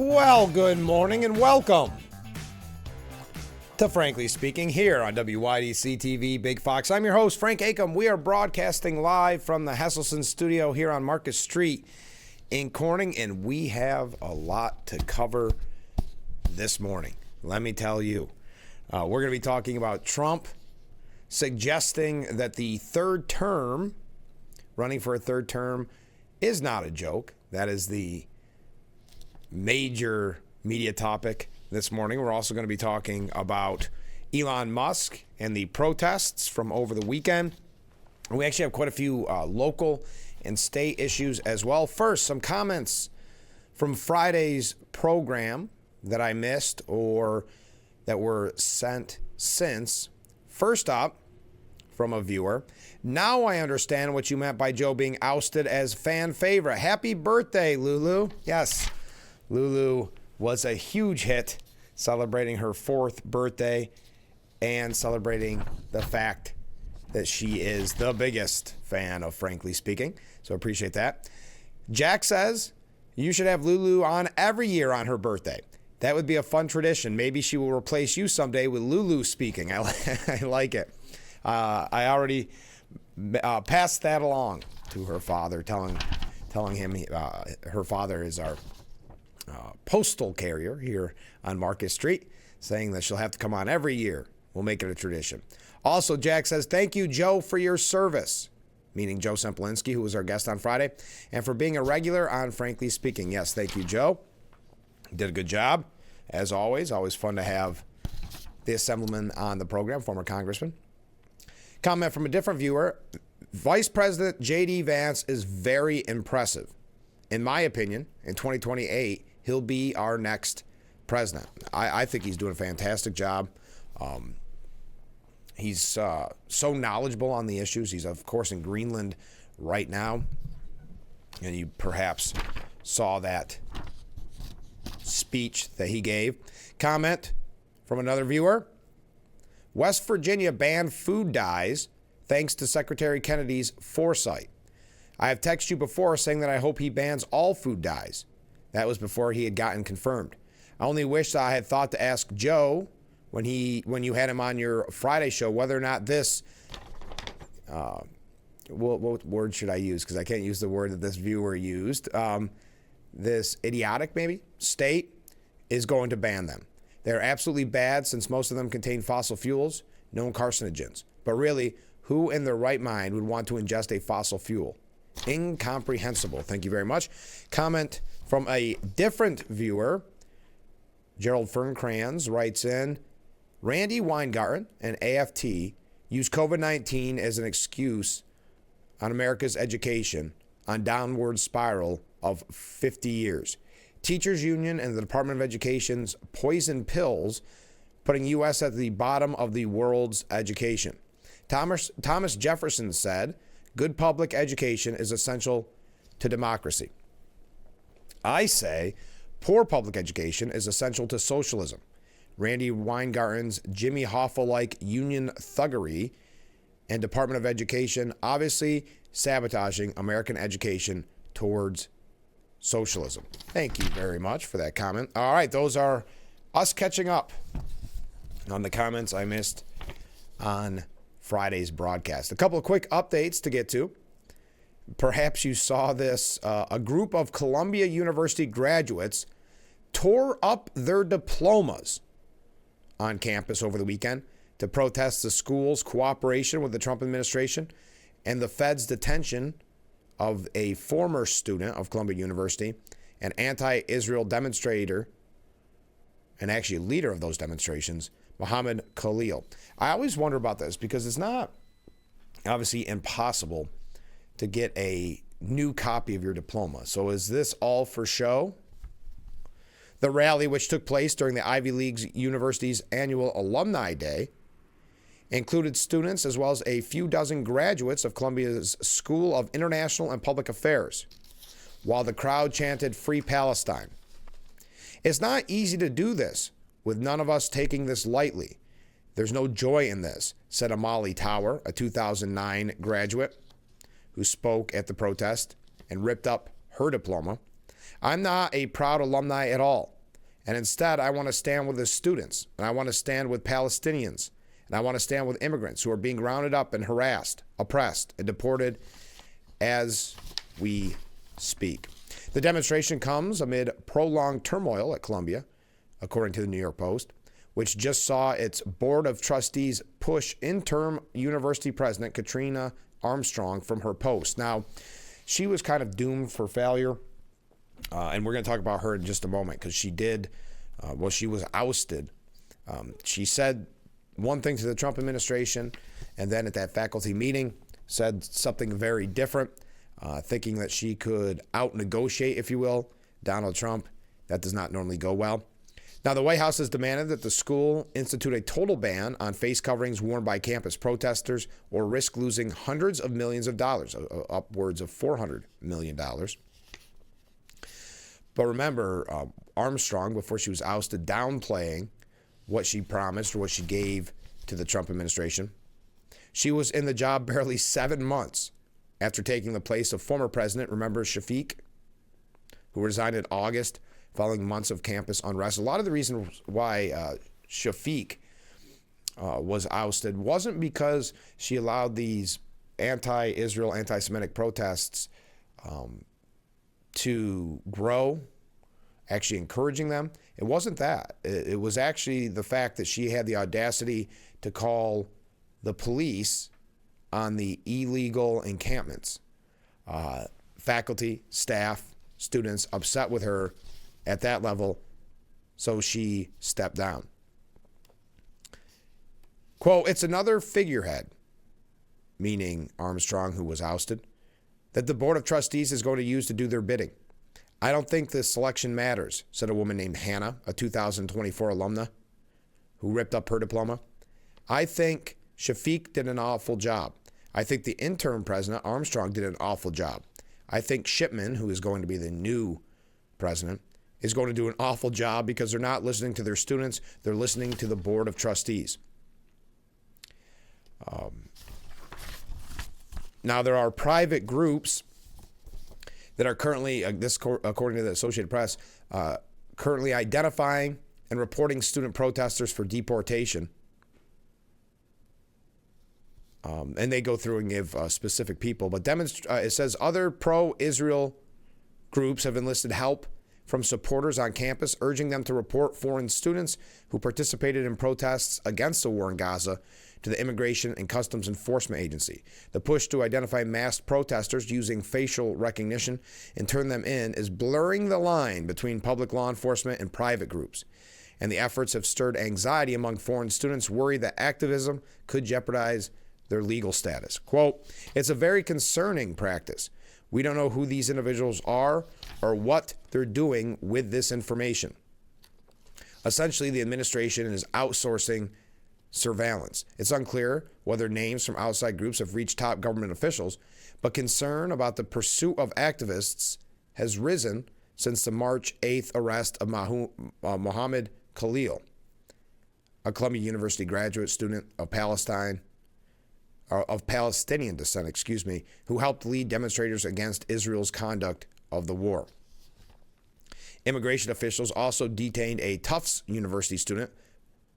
Well, good morning and welcome to Frankly Speaking here on WYDC TV Big Fox. I'm your host, Frank Acom. We are broadcasting live from the Hesselson studio here on Marcus Street in Corning, and we have a lot to cover this morning. Let me tell you, we're going to be talking about Trump suggesting that the third term, running for a third term, is not a joke. That is the major media topic this morning. We're also going to be talking about Elon Musk and the protests from over the weekend. We actually have quite a few local and state issues as well. First, some comments from Friday's program that I missed or that were sent since. First up, from a viewer, now I understand what you meant by Joe being ousted as fan favorite. Happy birthday, Lulu. Yes, Lulu was a huge hit, celebrating her 4th birthday and celebrating the fact that she is the biggest fan of Frankly Speaking. So appreciate that. Jack says you should have Lulu on every year on her birthday. That would be a fun tradition. Maybe she will replace you someday with Lulu speaking. I like it. I already passed that along to her father, telling him her father is our postal carrier here on Marcus Street, saying that she'll have to come on every year. We'll make it a tradition. Also, Jack says, thank you, Joe, for your service, meaning Joe Sempolinski, who was our guest on Friday, and for being a regular on Frankly Speaking. Yes, thank you, Joe. Did a good job, as always. Always fun to have the Assemblyman on the program, former congressman. Comment from a different viewer. Vice President J.D. Vance is very impressive. In my opinion, in 2028, he'll be our next president. I think he's doing a fantastic job. He's so knowledgeable on the issues. He's, of course, in Greenland right now. And you perhaps saw that speech that he gave. Comment from another viewer. West Virginia banned food dyes thanks to Secretary Kennedy's foresight. I have texted you before saying that I hope he bans all food dyes. That was before he had gotten confirmed. I only wish that I had thought to ask Joe when you had him on your Friday show whether or not this, what word should I use? Because I can't use the word that this viewer used. This idiotic, maybe, state is going to ban them. They're absolutely bad since most of them contain fossil fuels, known carcinogens. But really, who in their right mind would want to ingest a fossil fuel? Incomprehensible. Thank you very much. Comment from a different viewer. Gerald Fernkranz writes in, Randy Weingarten and AFT use COVID-19 as an excuse on America's education on downward spiral of 50 years. Teachers Union and the Department of Education's poison pills, putting U.S. at the bottom of the world's education. Thomas Jefferson said, good public education is essential to democracy. I say, poor public education is essential to socialism. Randy Weingarten's Jimmy Hoffa-like union thuggery and Department of Education obviously sabotaging American education towards socialism. Thank you very much for that comment. All right, those are us catching up on the comments I missed on Friday's broadcast. A couple of quick updates to get to. Perhaps you saw this. A group of Columbia University graduates tore up their diplomas on campus over the weekend to protest the school's cooperation with the Trump administration and the Fed's detention of a former student of Columbia University, an anti-Israel demonstrator, and actually leader of those demonstrations, Mohammed Khalil. I always wonder about this because it's not obviously impossible to get a new copy of your diploma. So is this all for show? The rally, which took place during the Ivy League University's annual Alumni Day, included students as well as a few dozen graduates of Columbia's School of International and Public Affairs, while the crowd chanted Free Palestine. It's not easy to do this, with none of us taking this lightly. There's no joy in this, said Amali Tower, a 2009 graduate who spoke at the protest and ripped up her diploma. I'm not a proud alumni at all. And instead, I want to stand with the students, and I want to stand with Palestinians, and I want to stand with immigrants who are being rounded up and harassed, oppressed, and deported as we speak. The demonstration comes amid prolonged turmoil at Columbia, according to the New York Post, which just saw its board of trustees push interim university president Katrina Armstrong from her post. Now, she was kind of doomed for failure, and we're going to talk about her in just a moment because she did, she was ousted. She said one thing to the Trump administration, and then at that faculty meeting said something very different, thinking that she could out-negotiate, if you will, Donald Trump. That does not normally go well. Now, the White House has demanded that the school institute a total ban on face coverings worn by campus protesters or risk losing hundreds of millions of dollars, upwards of $400 million. But remember, Armstrong, before she was ousted, downplaying what she promised or what she gave to the Trump administration. She was in the job barely 7 months after taking the place of former president, remember Shafiq, who resigned in August following months of campus unrest. A lot of the reasons why Shafiq was ousted wasn't because she allowed these anti-Israel, anti-Semitic protests to grow, actually encouraging them. It wasn't that. It was actually the fact that she had the audacity to call the police on the illegal encampments. Faculty, staff, students upset with her at that level, so she stepped down. Quote, it's another figurehead, meaning Armstrong, who was ousted, that the Board of Trustees is going to use to do their bidding. I don't think this selection matters, said a woman named Hannah, a 2024 alumna, who ripped up her diploma. I think Shafiq did an awful job. I think the interim president, Armstrong, did an awful job. I think Shipman, who is going to be the new president, is going to do an awful job because they're not listening to their students. They're listening to the Board of Trustees. Now, there are private groups that are currently, according to the Associated Press, currently identifying and reporting student protesters for deportation. And they go through and give specific people. But it says other pro-Israel groups have enlisted help from supporters on campus, urging them to report foreign students who participated in protests against the war in Gaza to the Immigration and Customs Enforcement Agency. The push to identify masked protesters using facial recognition and turn them in is blurring the line between public law enforcement and private groups. And the efforts have stirred anxiety among foreign students, worried that activism could jeopardize their legal status. Quote, it's a very concerning practice. We don't know who these individuals are or what they're doing with this information. Essentially, the administration is outsourcing surveillance. It's unclear whether names from outside groups have reached top government officials, but concern about the pursuit of activists has risen since the March 8th arrest of Mohammed Khalil, a Columbia University graduate student of Palestinian descent, who helped lead demonstrators against Israel's conduct of the war. Immigration officials also detained a Tufts University student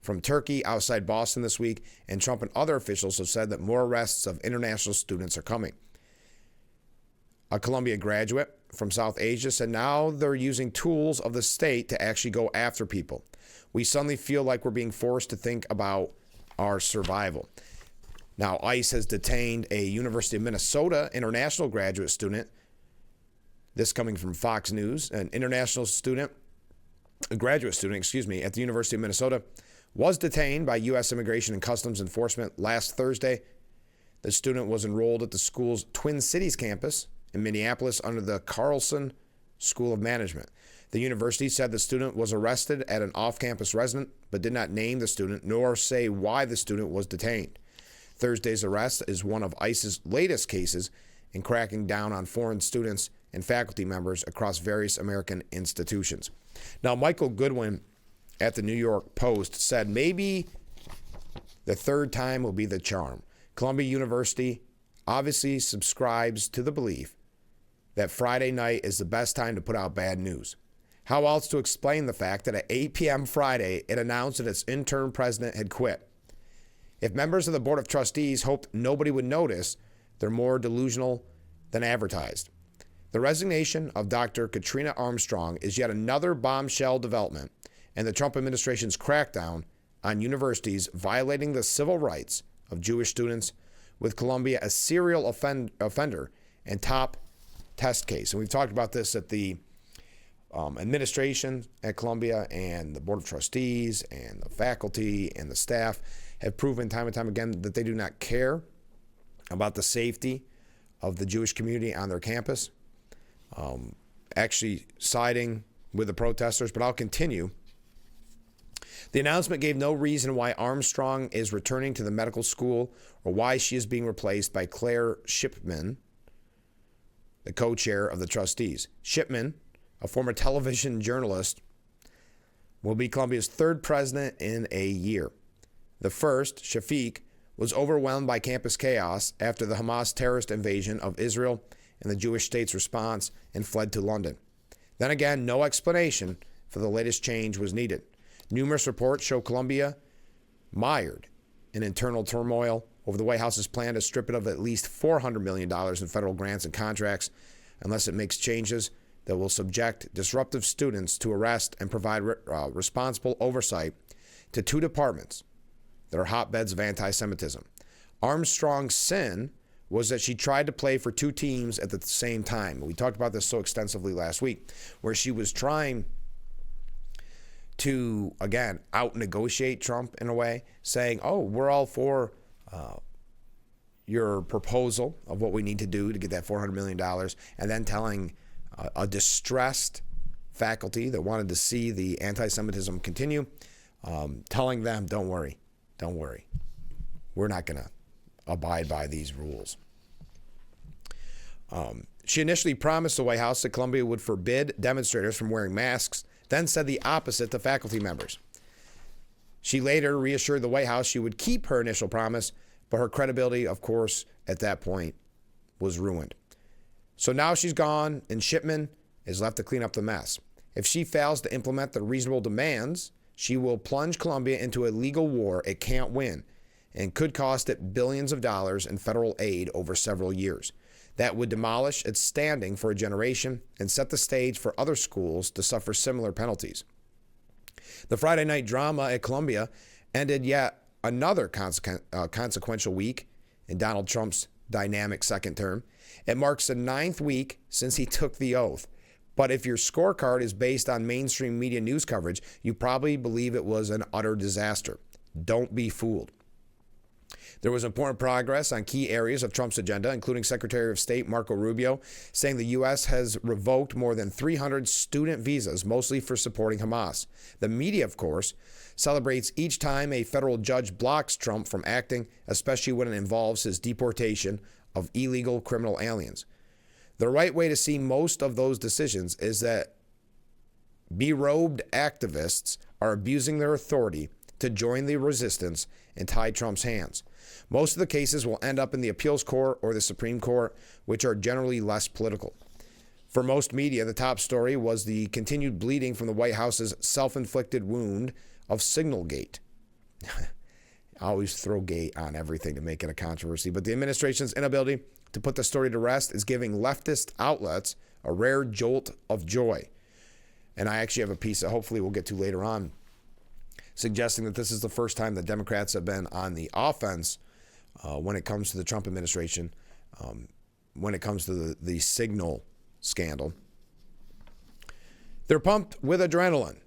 from Turkey outside Boston this week, and Trump and other officials have said that more arrests of international students are coming. A Columbia graduate from South Asia said now they're using tools of the state to actually go after people. We suddenly feel like we're being forced to think about our survival. Now, ICE has detained a University of Minnesota international graduate student. This coming from Fox News. An international student, a graduate student, at the University of Minnesota was detained by U.S. Immigration and Customs Enforcement last Thursday. The student was enrolled at the school's Twin Cities campus in Minneapolis under the Carlson School of Management. The university said the student was arrested at an off-campus residence, but did not name the student nor say why the student was detained. Thursday's arrest is one of ICE's latest cases in cracking down on foreign students and faculty members across various American institutions. Now, Michael Goodwin at the New York Post said maybe the third time will be the charm. Columbia University obviously subscribes to the belief that Friday night is the best time to put out bad news. How else to explain the fact that at 8 p.m. Friday, it announced that its interim president had quit? If members of the Board of Trustees hoped nobody would notice, they're more delusional than advertised. The resignation of Dr. Katrina Armstrong is yet another bombshell development in the Trump administration's crackdown on universities violating the civil rights of Jewish students, with Columbia a serial offender and top test case. And we've talked about this at the administration at Columbia, and the Board of Trustees and the faculty and the staff have proven time and time again that they do not care about the safety of the Jewish community on their campus, actually siding with the protesters. But I'll continue. The announcement gave no reason why Armstrong is returning to the medical school or why she is being replaced by Claire Shipman, the co-chair of the trustees. Shipman, a former television journalist, will be Columbia's third president in a year. The first, Shafiq, was overwhelmed by campus chaos after the Hamas terrorist invasion of Israel and the Jewish state's response, and fled to London. Then again, no explanation for the latest change was needed. Numerous reports show Columbia mired in internal turmoil over the White House's plan to strip it of at least $400 million in federal grants and contracts unless it makes changes that will subject disruptive students to arrest and provide responsible oversight to two departments that are hotbeds of anti-Semitism. Armstrong's sin was that she tried to play for two teams at the same time. We talked about this so extensively last week, where she was trying to, again, out-negotiate Trump in a way, saying, oh, we're all for your proposal of what we need to do to get that $400 million, and then telling a distressed faculty that wanted to see the anti-Semitism continue, telling them, don't worry, we're not going to abide by these rules. She initially promised the White House that Columbia would forbid demonstrators from wearing masks, then said the opposite to faculty members. She later reassured the White House she would keep her initial promise, but her credibility, of course, at that point was ruined. So now she's gone, and Shipman is left to clean up the mess. If she fails to implement the reasonable demands, she will plunge Columbia into a legal war it can't win and could cost it billions of dollars in federal aid over several years. That would demolish its standing for a generation and set the stage for other schools to suffer similar penalties. The Friday night drama at Columbia ended yet another consequential week in Donald Trump's dynamic second term. It marks the 9th week since he took the oath. But if your scorecard is based on mainstream media news coverage, you probably believe it was an utter disaster. Don't be fooled. There was important progress on key areas of Trump's agenda, including Secretary of State Marco Rubio saying the U.S. has revoked more than 300 student visas, mostly for supporting Hamas. The media, of course, celebrates each time a federal judge blocks Trump from acting, especially when it involves his deportation of illegal criminal aliens. The right way to see most of those decisions is that berobed activists are abusing their authority to join the resistance and tie Trump's hands. Most of the cases will end up in the appeals court or the Supreme Court, which are generally less political. For most media, the top story was the continued bleeding from the White House's self-inflicted wound of Signalgate. I always throw gate on everything to make it a controversy, but the administration's inability to put the story to rest is giving leftist outlets a rare jolt of joy. And I actually have a piece that hopefully we'll get to later on, suggesting that this is the first time that Democrats have been on the offense when it comes to the Trump administration, when it comes to the Signal scandal. They're pumped with adrenaline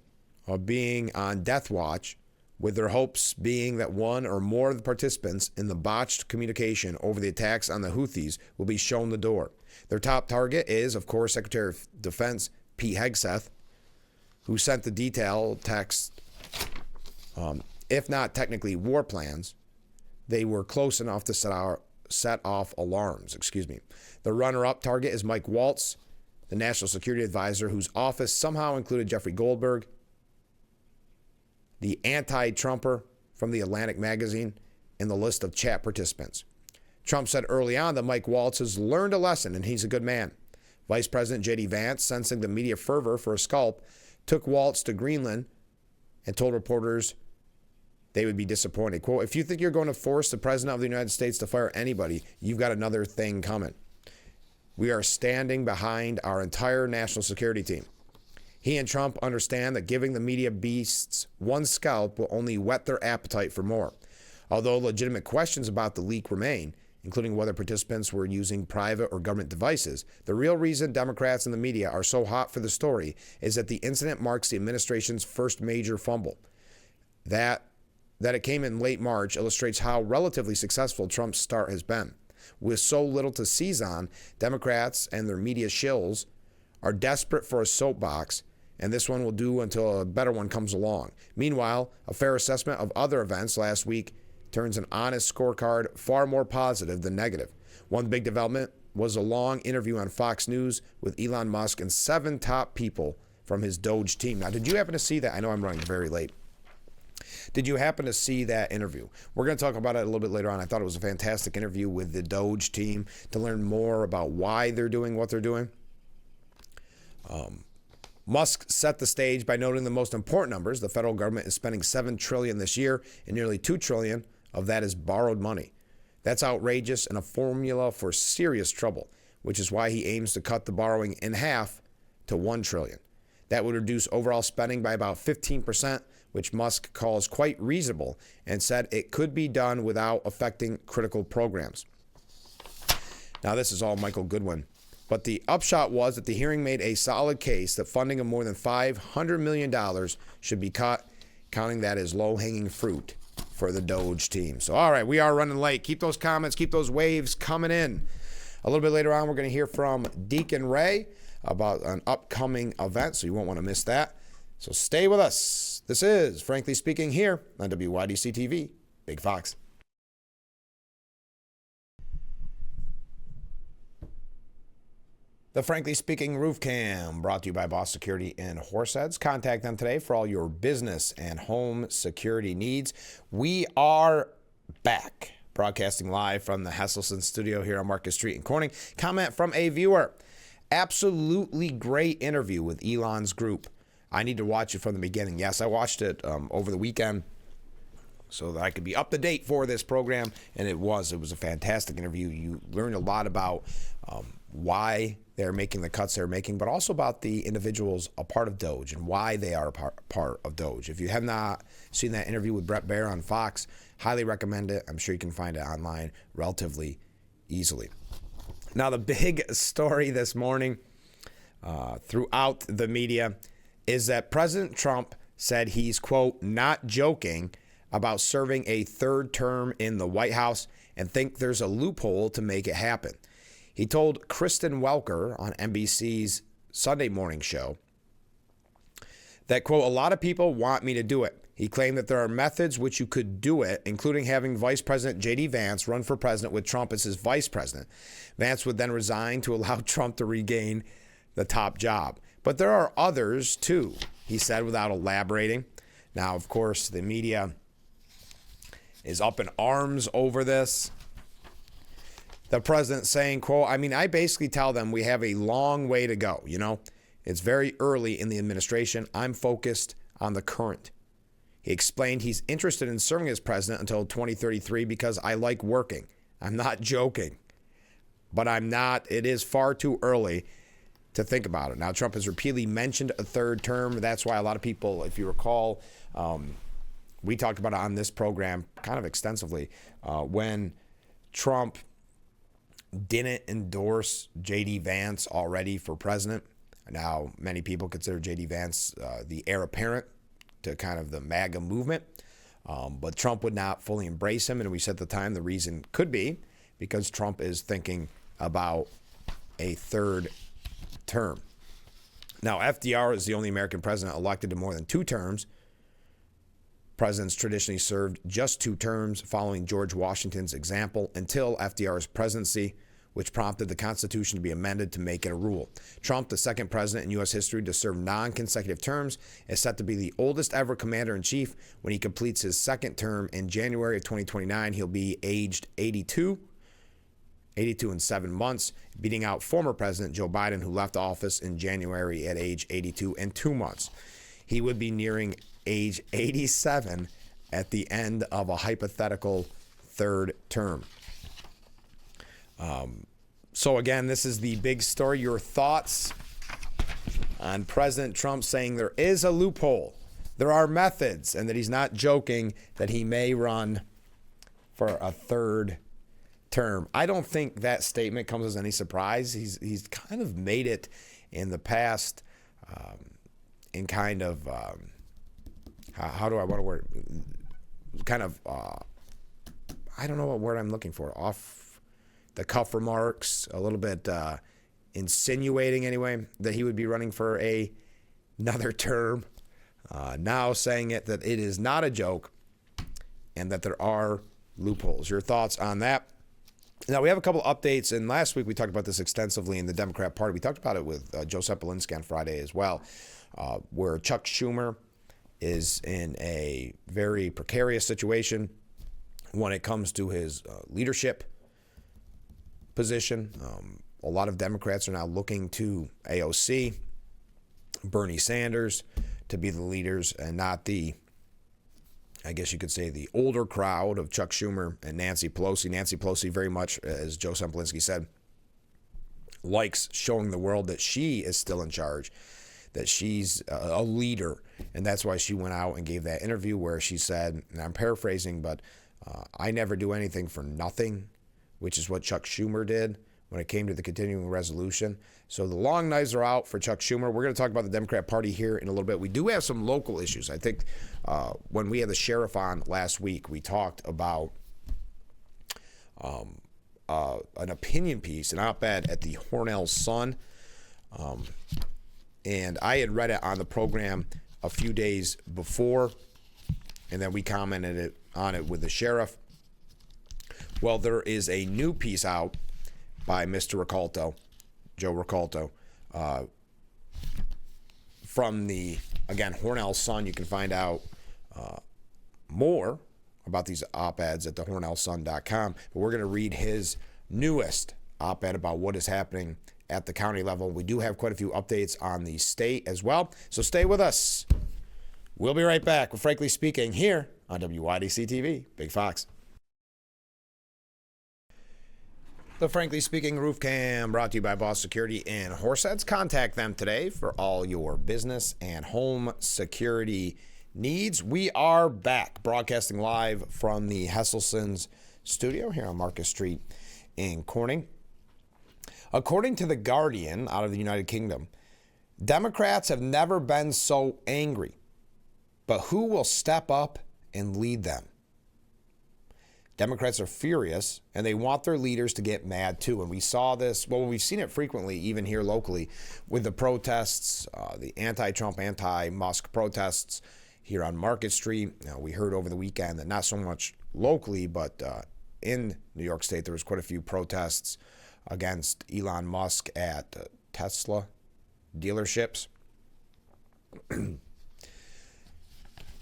of being on death watch, with their hopes being that one or more of the participants in the botched communication over the attacks on the Houthis will be shown the door. Their top target is, of course, Secretary of Defense Pete Hegseth, who sent the detailed text. If not technically war plans, they were close enough to set off alarms. The runner-up target is Mike Waltz, the National Security Advisor, whose office somehow included Jeffrey Goldberg, the anti-Trumper from the Atlantic magazine, in the list of chat participants. Trump said early on that Mike Waltz has learned a lesson and he's a good man. Vice President J.D. Vance, sensing the media fervor for a scalp, took Waltz to Greenland and told reporters they would be disappointed. Quote, if you think you're going to force the president of the United States to fire anybody, you've got another thing coming. We are standing behind our entire national security team. He and Trump understand that giving the media beasts one scalp will only whet their appetite for more. Although legitimate questions about the leak remain, including whether participants were using private or government devices, the real reason Democrats and the media are so hot for the story is that the incident marks the administration's first major fumble. That it came in late March illustrates how relatively successful Trump's start has been. With so little to seize on, Democrats and their media shills are desperate for a soapbox, and this one will do until a better one comes along. Meanwhile, a fair assessment of other events last week turns an honest scorecard far more positive than negative. One big development was a long interview on Fox News with Elon Musk and 7 top people from his Doge team. Now, did you happen to see that? I know I'm running very late. Did you happen to see that interview? We're going to talk about it a little bit later on. I thought it was a fantastic interview with the Doge team to learn more about why they're doing what they're doing. Musk set the stage by noting the most important numbers. The federal government is spending $7 trillion this year, and nearly $2 trillion of that is borrowed money. That's outrageous and a formula for serious trouble, which is why he aims to cut the borrowing in half to $1 trillion. That would reduce overall spending by about 15%, which Musk calls quite reasonable, and said it could be done without affecting critical programs. Now, this is all Michael Goodwin. But the upshot was that the hearing made a solid case that funding of more than $500 million should be cut, counting that as low-hanging fruit for the Doge team. So, all right, we are running late. Keep those comments, keep those waves coming in. A little bit later on, we're going to hear from Deacon Ray about an upcoming event, so you won't want to miss that. So stay with us. This is Frankly Speaking here on WYDC TV, Big Fox. The Frankly Speaking Roof Cam, brought to you by Boss Security in Horseheads. Contact them today for all your business and home security needs. We are back, broadcasting live from the Hesselson studio here on Market Street in Corning. Comment from a viewer. Absolutely great interview with Elon's group. I need to watch it from the beginning. Yes, I watched it over the weekend so that I could be up to date for this program, and it was a fantastic interview. You learned a lot about why they're making the cuts they're making, but also about the individuals a part of Doge and why they are a part of Doge. If you have not seen that interview with Bret Baier on Fox, highly recommend it. I'm sure you can find it online relatively easily. Now, the big story this morning throughout the media is that President Trump said he's, quote, not joking about serving a third term in the White House and think there's a loophole to make it happen. He told Kristen Welker on NBC's Sunday morning show that, quote, a lot of people want me to do it. He claimed that there are methods which you could do it, including having Vice President J.D. Vance run for president with Trump as his vice president. Vance would then resign to allow Trump to regain the top job. But there are others, too, he said without elaborating. Now, of course, the media is up in arms over this. The president saying, quote, I basically tell them we have a long way to go, It's very early in the administration. I'm focused on the current. He explained he's interested in serving as president until 2033 because I like working. I'm not joking. But I'm not. It is far too early to think about it. Now, Trump has repeatedly mentioned a third term. That's why a lot of people, if you recall, we talked about it on this program kind of extensively when Trump didn't endorse J.D. Vance already for president. Now, many people consider J.D. Vance the heir apparent to kind of the MAGA movement. But Trump would not fully embrace him. And we said at the time the reason could be because Trump is thinking about a third term. Now, FDR is the only American president elected to more than 2 terms. Presidents traditionally served just 2 terms following George Washington's example until FDR's presidency, which prompted the Constitution to be amended to make it a rule. Trump, the second president in U.S. history to serve non-consecutive terms, is set to be the oldest ever commander-in-chief. When he completes his second term in January of 2029, he'll be aged 82. 82 and 7 months, beating out former President Joe Biden, who left office in January at age 82 and 2 months. He would be nearing age 87 at the end of a hypothetical third term. So again, this is the big story. Your thoughts on President Trump saying there is a loophole, there are methods, and that he's not joking that he may run for a third term. I don't think that statement comes as any surprise. He's kind of made it in the past in kind of, how do I want to word, kind of, I don't know what word I'm looking for, off the cuff remarks, a little bit insinuating anyway, that he would be running for another term. Now saying that it is not a joke and that there are loopholes. Your thoughts on that? Now, we have a couple updates, and last week we talked about this extensively in the Democrat Party. We talked about it with Joe Semplinsky on Friday as well, where Chuck Schumer is in a very precarious situation when it comes to his leadership position. A lot of Democrats are now looking to AOC, Bernie Sanders, to be the leaders and not the, I guess you could say, the older crowd of Chuck Schumer and Nancy Pelosi. Nancy Pelosi very much, as Joe Semplinsky said, likes showing the world that she is still in charge, that she's a leader. And that's why she went out and gave that interview where she said, and I'm paraphrasing, but I never do anything for nothing, which is what Chuck Schumer did when it came to the continuing resolution. So the long knives are out for Chuck Schumer. We're going to talk about the Democrat Party here in a little bit. We do have some local issues. I think when we had the sheriff on last week, we talked about an opinion piece, an op-ed at the Hornell Sun. And I had read it on the program a few days before, and then we commented on it with the sheriff. Well, there is a new piece out by Mr. Ricalto, Joe Ricalto, from the, again, Hornell Sun. You can find out more about these op-eds at thehornellsun.com. But we're going to read his newest op-ed about what is happening at the county level. We do have quite a few updates on the state as well. So stay with us. We'll be right back with Frankly Speaking here on WYDC TV, Big Fox. The Frankly Speaking Roof Cam brought to you by Boss Security in Horseheads. Contact them today for all your business and home security needs. We are back broadcasting live from the Hesselson's studio here on Marcus Street in Corning. According to The Guardian out of the United Kingdom, Democrats have never been so angry, but who will step up and lead them? Democrats are furious, and they want their leaders to get mad too. And we saw this, well, we've seen it frequently, even here locally, with the protests, the anti-Trump, anti-Musk protests here on Market Street. Now, we heard over the weekend that not so much locally, but in New York State, there was quite a few protests against Elon Musk at Tesla dealerships.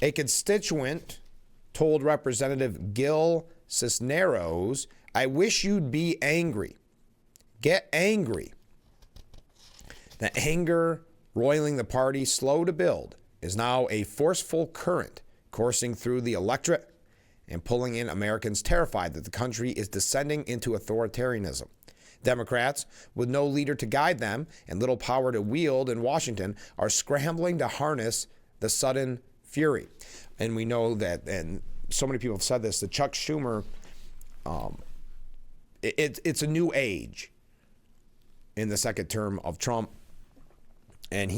A constituent told Representative Gil Cisneros, "I wish you'd be angry. Get angry." The anger roiling the party slow to build is now a forceful current coursing through the electorate and pulling in Americans terrified that the country is descending into authoritarianism. Democrats, with no leader to guide them and little power to wield in Washington, are scrambling to harness the sudden fury. And we know that, and so many people have said this, that Chuck Schumer, it's a new age in the second term of Trump, and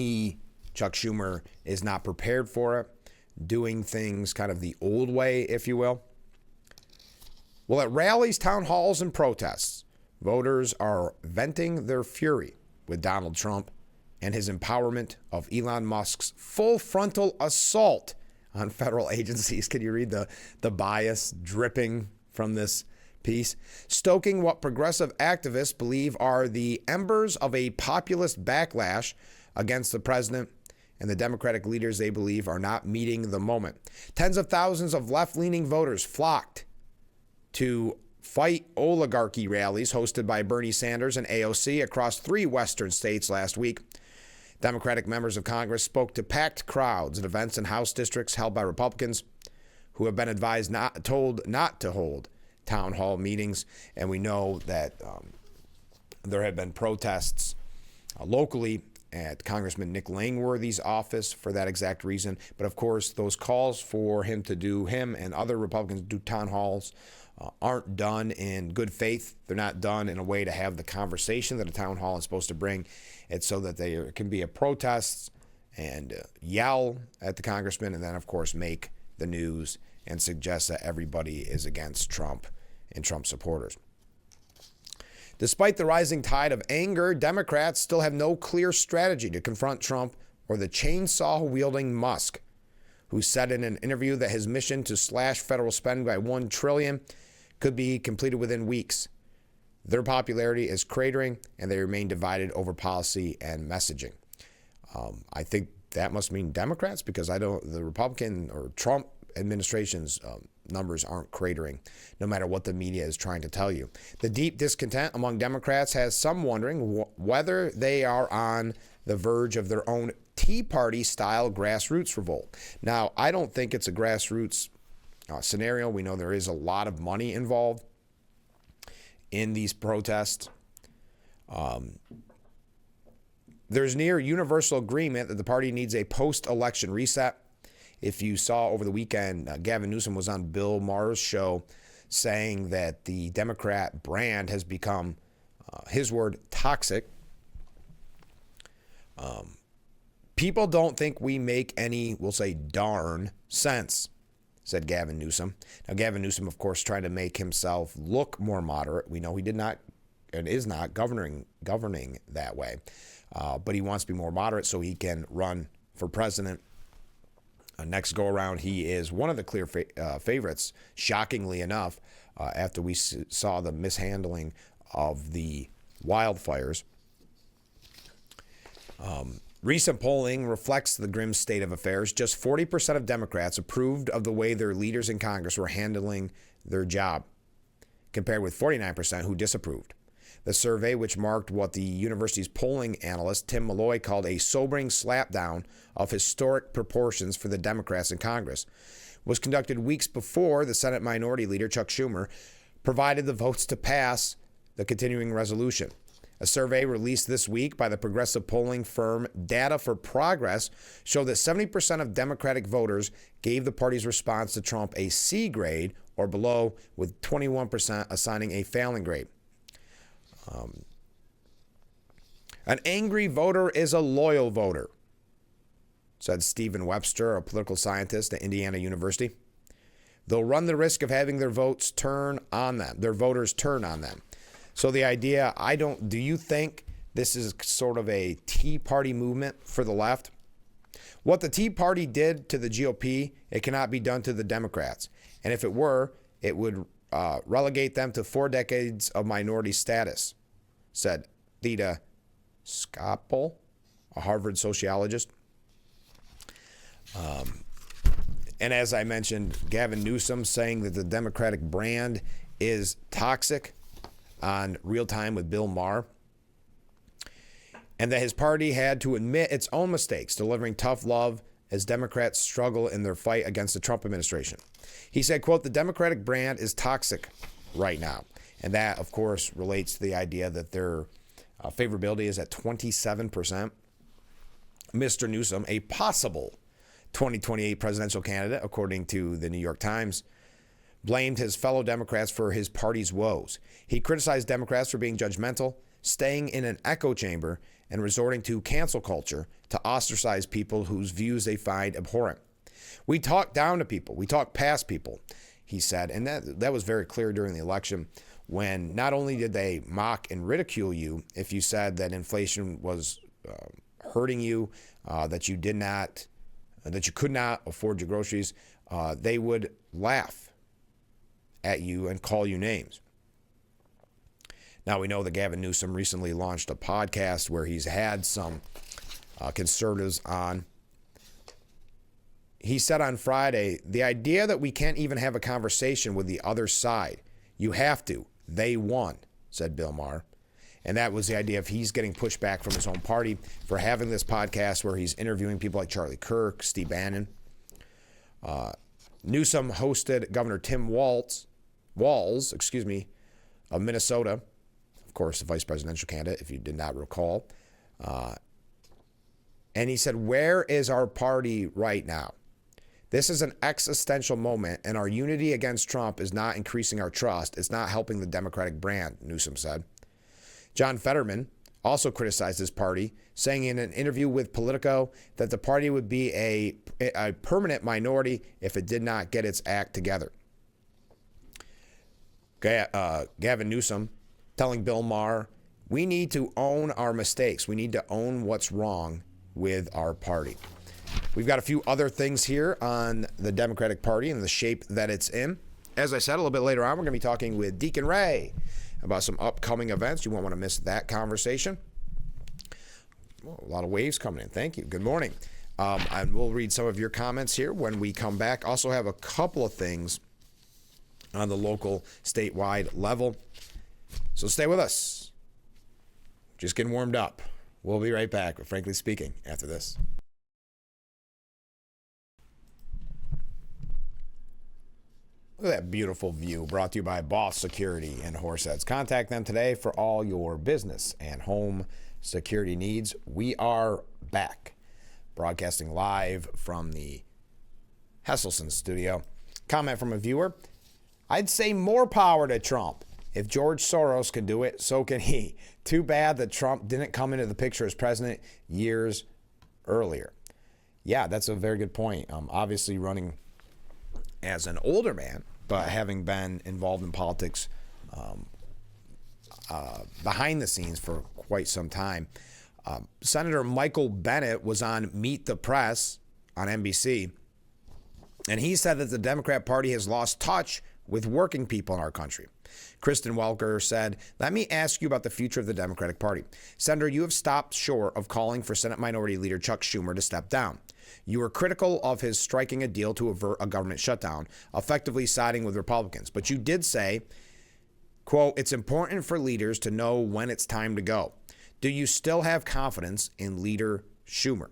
Chuck Schumer, is not prepared for it, doing things kind of the old way, if you will. Well, at rallies, town halls, and protests, voters are venting their fury with Donald Trump and his empowerment of Elon Musk's full frontal assault on federal agencies. Can you read the bias dripping from this piece? Stoking what progressive activists believe are the embers of a populist backlash against the president and the Democratic leaders they believe are not meeting the moment. Tens of thousands of left-leaning voters flocked to fight oligarchy rallies hosted by Bernie Sanders and AOC across 3 western states last week. Democratic members of Congress spoke to packed crowds at events in House districts held by Republicans who have been advised not to hold town hall meetings. And we know that there have been protests locally at Congressman Nick Langworthy's office for that exact reason. But of course, those calls for him and other Republicans do town halls aren't done in good faith. They're not done in a way to have the conversation that a town hall is supposed to bring. It's so that there can be a protest and yell at the congressman and then, of course, make the news and suggest that everybody is against Trump and Trump supporters. Despite the rising tide of anger, Democrats still have no clear strategy to confront Trump or the chainsaw-wielding Musk, who said in an interview that his mission to slash federal spending by $1 trillion could be completed within weeks. Their popularity is cratering, and they remain divided over policy and messaging. I think that must mean Democrats, because the Republican or Trump administration's numbers aren't cratering, no matter what the media is trying to tell you. The deep discontent among Democrats has some wondering whether they are on the verge of their own Tea Party-style grassroots revolt. Now, I don't think it's a grassroots scenario. We know there is a lot of money involved in these protests. There's near universal agreement that the party needs a post-election reset. If you saw over the weekend, Gavin Newsom was on Bill Maher's show saying that the Democrat brand has become, his word, toxic. People don't think we make any, we'll say, darn sense, said Gavin Newsom. Now, Gavin Newsom, of course, trying to make himself look more moderate. We know he did not and is not governing that way. But he wants to be more moderate so he can run for president. Next go around, he is one of the clear favorites, shockingly enough, after we saw the mishandling of the wildfires. Recent polling reflects the grim state of affairs. Just 40% of Democrats approved of the way their leaders in Congress were handling their job, compared with 49% who disapproved. The survey, which marked what the university's polling analyst Tim Malloy called a sobering slapdown of historic proportions for the Democrats in Congress, was conducted weeks before the Senate Minority Leader Chuck Schumer provided the votes to pass the continuing resolution. A survey released this week by the progressive polling firm Data for Progress showed that 70% of Democratic voters gave the party's response to Trump a C grade or below, with 21% assigning a failing grade. An angry voter is a loyal voter, said Stephen Webster, a political scientist at Indiana University. They'll run the risk of having their voters turn on them. So the idea, do you think this is sort of a Tea Party movement for the left? What the Tea Party did to the GOP, it cannot be done to the Democrats. And if it were, it would relegate them to 4 decades of minority status, said Theda Skopel, a Harvard sociologist. And as I mentioned, Gavin Newsom saying that the Democratic brand is toxic on Real Time with Bill Maher, and that his party had to admit its own mistakes, delivering tough love as Democrats struggle in their fight against the Trump administration. He said, quote, "The Democratic brand is toxic right now." And that, of course, relates to the idea that their favorability is at 27%. Mr. Newsom, a possible 2028 presidential candidate, according to the New York Times, blamed his fellow Democrats for his party's woes. He criticized Democrats for being judgmental, staying in an echo chamber, and resorting to cancel culture to ostracize people whose views they find abhorrent. "We talk down to people. We talk past people," he said. And that was very clear during the election, when not only did they mock and ridicule you if you said that inflation was hurting you, that you could not afford your groceries, they would laugh at you and call you names. Now, we know that Gavin Newsom recently launched a podcast where he's had some conservatives on. He said on Friday, "The idea that we can't even have a conversation with the other side You have to. They won, said Bill Maher. And that was the idea of he's getting pushback from his own party for having this podcast where he's interviewing people like Charlie Kirk, Steve Bannon. Newsom hosted Governor Tim Walz, of Minnesota, of course, the vice presidential candidate, if you did not recall. And he said, where is our party right now? This is an existential moment, and our unity against Trump is not increasing our trust. It's not helping the Democratic brand, Newsom said. John Fetterman also criticized his party, saying in an interview with Politico that the party would be a permanent minority if it did not get its act together. Gavin Newsom telling Bill Maher, we need to own our mistakes. We need to own what's wrong with our party. We've got a few other things here on the Democratic Party and the shape that it's in. As I said, a little bit later on, we're going to be talking with Deacon Ray about some upcoming events. You won't want to miss that conversation. Well, a lot of waves coming in. Thank you. Good morning. And we'll read some of your comments here when we come back. Also have a couple of things on the local, statewide level. So stay with us. Just getting warmed up. We'll be right back with Frankly Speaking after this. Look at that beautiful view, brought to you by Boss Security in Horseheads. Contact them today for all your business and home security needs. We are back, broadcasting live from the Hesselson studio. Comment from a viewer. I'd say more power to Trump. If George Soros can do it, so can he. Too bad that Trump didn't come into the picture as president years earlier. Yeah, that's a very good point. Obviously running as an older man, but having been involved in politics behind the scenes for quite some time. Senator Michael Bennet was on Meet the Press on NBC, and he said that the Democrat Party has lost touch with working people in our country. Kristen Welker said, let me ask you about the future of the Democratic Party. Senator, you have stopped short of calling for Senate Minority Leader Chuck Schumer to step down. You were critical of his striking a deal to avert a government shutdown, effectively siding with Republicans. But you did say, quote, it's important for leaders to know when it's time to go. Do you still have confidence in Leader Schumer?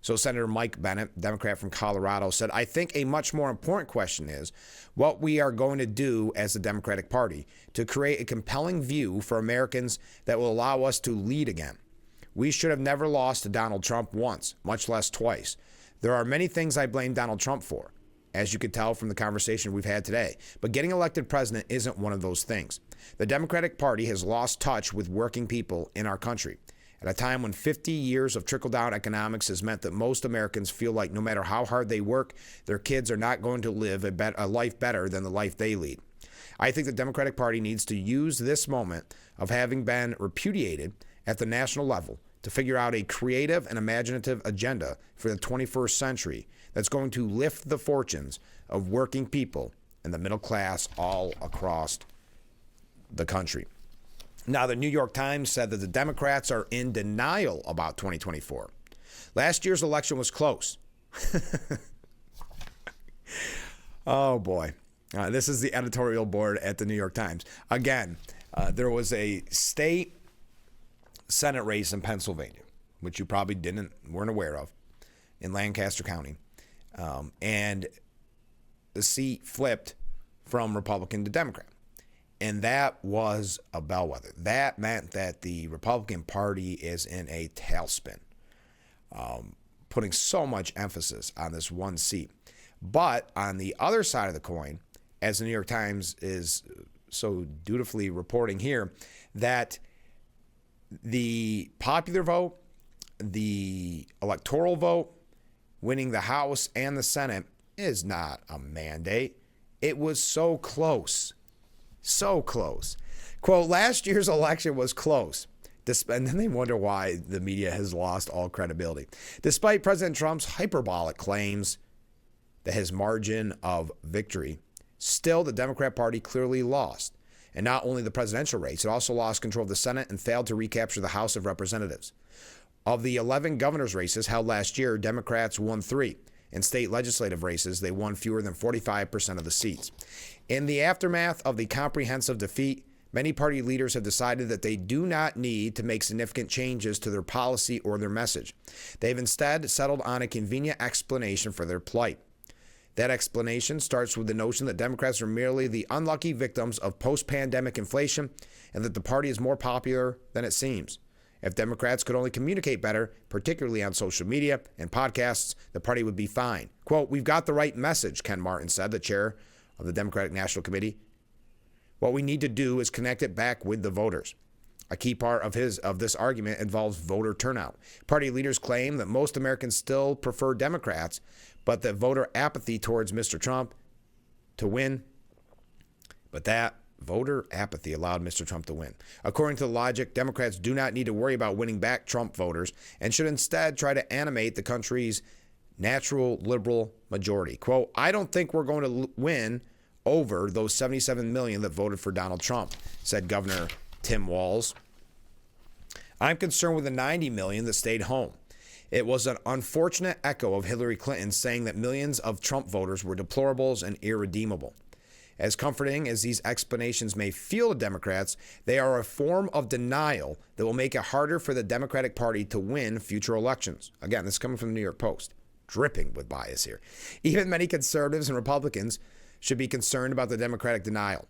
So Senator Mike Bennett, Democrat from Colorado, said, I think a much more important question is what we are going to do as the Democratic Party to create a compelling view for Americans that will allow us to lead again. We should have never lost to Donald Trump once, much less twice. There are many things I blame Donald Trump for, as you could tell from the conversation we've had today. But getting elected president isn't one of those things. The Democratic Party has lost touch with working people in our country at a time when 50 years of trickle-down economics has meant that most Americans feel like no matter how hard they work, their kids are not going to live a life better than the life they lead. I think the Democratic Party needs to use this moment of having been repudiated at the national level to figure out a creative and imaginative agenda for the 21st century that's going to lift the fortunes of working people and the middle class all across the country. Now, the New York Times said that the Democrats are in denial about 2024. Last year's election was close. Oh, boy. This is the editorial board at the New York Times. Again, there was a state Senate race in Pennsylvania, which you probably weren't aware of, in Lancaster County. And the seat flipped from Republican to Democrat. And that was a bellwether. That meant that the Republican Party is in a tailspin, putting so much emphasis on this one seat. But on the other side of the coin, as the New York Times is so dutifully reporting here, that the popular vote, the electoral vote, winning the House and the Senate is not a mandate. It was so close. So close. Quote, last year's election was close. And then they wonder why the media has lost all credibility. Despite President Trump's hyperbolic claims that his margin of victory, still the Democrat Party clearly lost. And not only the presidential race, it also lost control of the Senate and failed to recapture the House of Representatives. Of the 11 governor's races held last year, Democrats won 3. In state legislative races, they won fewer than 45% of the seats. In the aftermath of the comprehensive defeat, many party leaders have decided that they do not need to make significant changes to their policy or their message. They've instead settled on a convenient explanation for their plight. That explanation starts with the notion that Democrats are merely the unlucky victims of post-pandemic inflation and that the party is more popular than it seems. If Democrats could only communicate better, particularly on social media and podcasts, the party would be fine. Quote, "We've got the right message," Ken Martin said, the chair of the Democratic National Committee. "What we need to do is connect it back with the voters." A key part of this argument involves voter turnout. Party leaders claim that most Americans still prefer Democrats, but that voter apathy towards Mr. Trump to win. But that voter apathy allowed Mr. Trump to win. According to the logic, Democrats do not need to worry about winning back Trump voters and should instead try to animate the country's natural liberal majority. Quote, "I don't think we're going to win over those 77 million that voted for Donald Trump," said Governor Tim Walz. "I'm concerned with the 90 million that stayed home." It was an unfortunate echo of Hillary Clinton saying that millions of Trump voters were deplorables and irredeemable. As comforting as these explanations may feel to Democrats, they are a form of denial that will make it harder for the Democratic Party to win future elections. Again, this is coming from the New York Post, dripping with bias here. Even many conservatives and Republicans should be concerned about the Democratic denial.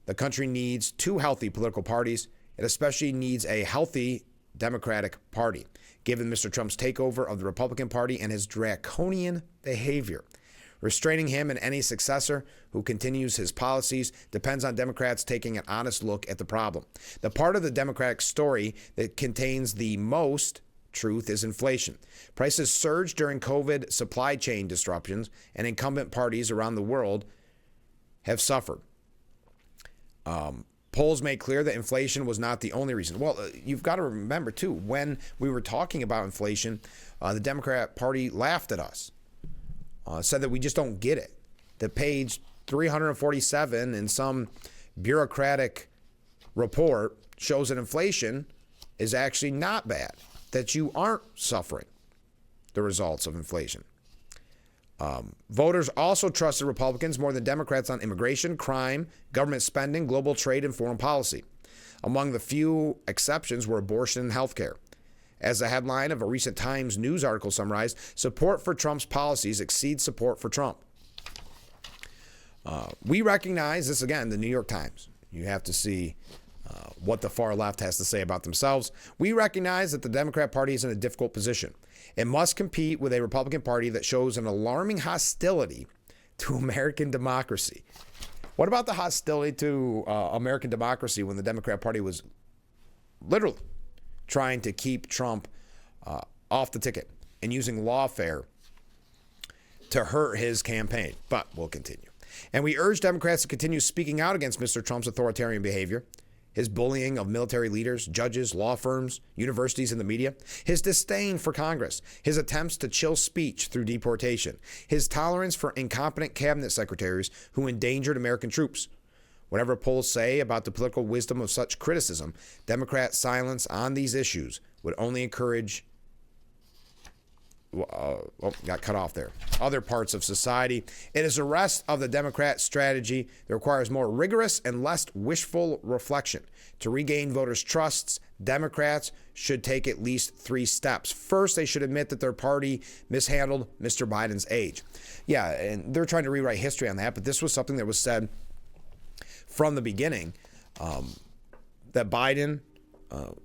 The country needs two healthy political parties. It especially needs a healthy Democratic Party, given Mr. Trump's takeover of the Republican Party and his draconian behavior. Restraining him and any successor who continues his policies depends on Democrats taking an honest look at the problem. The part of the Democratic story that contains the most truth is inflation. Prices surged during COVID supply chain disruptions, and incumbent parties around the world have suffered. Polls make clear that inflation was not the only reason. Well, you've got to remember, too, when we were talking about inflation, the Democrat Party laughed at us. Said that we just don't get it. That page 347 in some bureaucratic report shows that inflation is actually not bad, that you aren't suffering the results of inflation. Voters also trusted Republicans more than Democrats on immigration, crime, government spending, global trade, and foreign policy. Among the few exceptions were abortion and health care. As the headline of a recent Times News article summarized, support for Trump's policies exceeds support for Trump. We recognize this, again, the New York Times. You have to see what the far left has to say about themselves. We recognize that the Democrat Party is in a difficult position. It must compete with a Republican Party that shows an alarming hostility to American democracy. What about the hostility to American democracy when the Democrat Party was literally trying to keep Trump off the ticket and using lawfare to hurt his campaign? But we'll continue. And we urge Democrats to continue speaking out against Mr. Trump's authoritarian behavior, his bullying of military leaders, judges, law firms, universities, and the media, his disdain for Congress, his attempts to chill speech through deportation, his tolerance for incompetent cabinet secretaries who endangered American troops. Whatever polls say about the political wisdom of such criticism, Democrat silence on these issues would only encourage got cut off there. Other parts of society. It is the rest of the Democrat strategy that requires more rigorous and less wishful reflection. To regain voters' trusts, Democrats should take at least 3 steps. First, they should admit that their party mishandled Mr. Biden's age. Yeah, and they're trying to rewrite history on that, but this was something that was said from the beginning, that Biden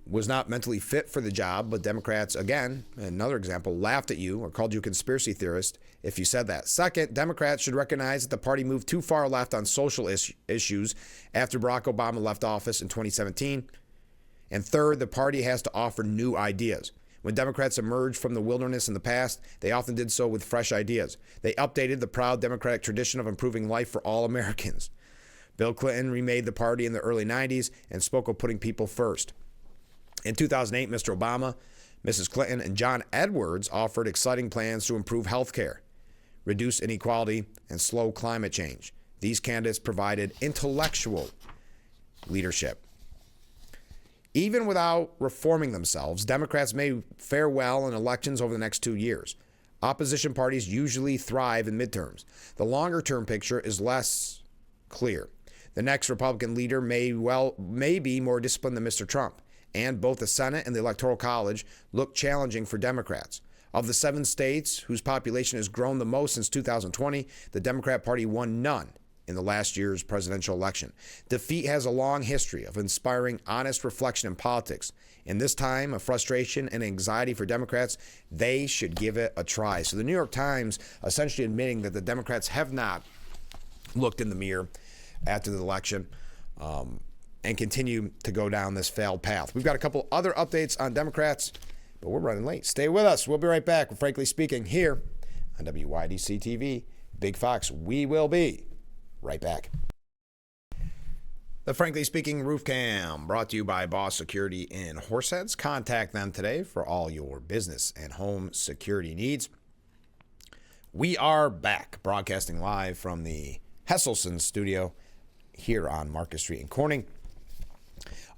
was not mentally fit for the job, but Democrats, again, another example, laughed at you or called you a conspiracy theorist if you said that. Second, Democrats should recognize that the party moved too far left on social issues after Barack Obama left office in 2017. And third, the party has to offer new ideas. When Democrats emerged from the wilderness in the past, they often did so with fresh ideas. They updated the proud Democratic tradition of improving life for all Americans. Bill Clinton remade the party in the early 90s and spoke of putting people first. In 2008, Mr. Obama, Mrs. Clinton, and John Edwards offered exciting plans to improve health care, reduce inequality, and slow climate change. These candidates provided intellectual leadership. Even without reforming themselves, Democrats may fare well in elections over the next 2 years. Opposition parties usually thrive in midterms. The longer-term picture is less clear. The next Republican leader may be more disciplined than Mr. Trump, and both the Senate and the Electoral College look challenging for Democrats. Of the 7 states whose population has grown the most since 2020, the Democrat Party won none in the last year's presidential election. Defeat has a long history of inspiring honest reflection in politics. In this time of frustration and anxiety for Democrats, they should give it a try. So the New York Times essentially admitting that the Democrats have not looked in the mirror after the election and continue to go down this failed path. We've got a couple other updates on Democrats, but we're running late. Stay with us. We'll be right back with Frankly Speaking here on WYDC TV. Big Fox, we will be right back. The Frankly Speaking Roof Cam brought to you by Boss Security in Horseheads. Contact them today for all your business and home security needs. We are back broadcasting live from the Hesselson studio here on Marcus Street in Corning.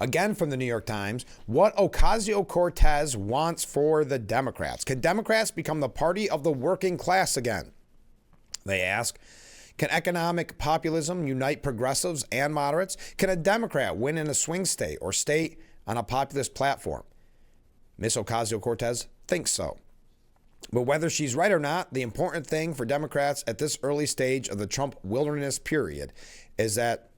Again from the New York Times, what Ocasio-Cortez wants for the Democrats. Can Democrats become the party of the working class again? They ask. Can economic populism unite progressives and moderates? Can a Democrat win in a swing state or state on a populist platform? Miss Ocasio-Cortez thinks so. But whether she's right or not, the important thing for Democrats at this early stage of the Trump wilderness period is that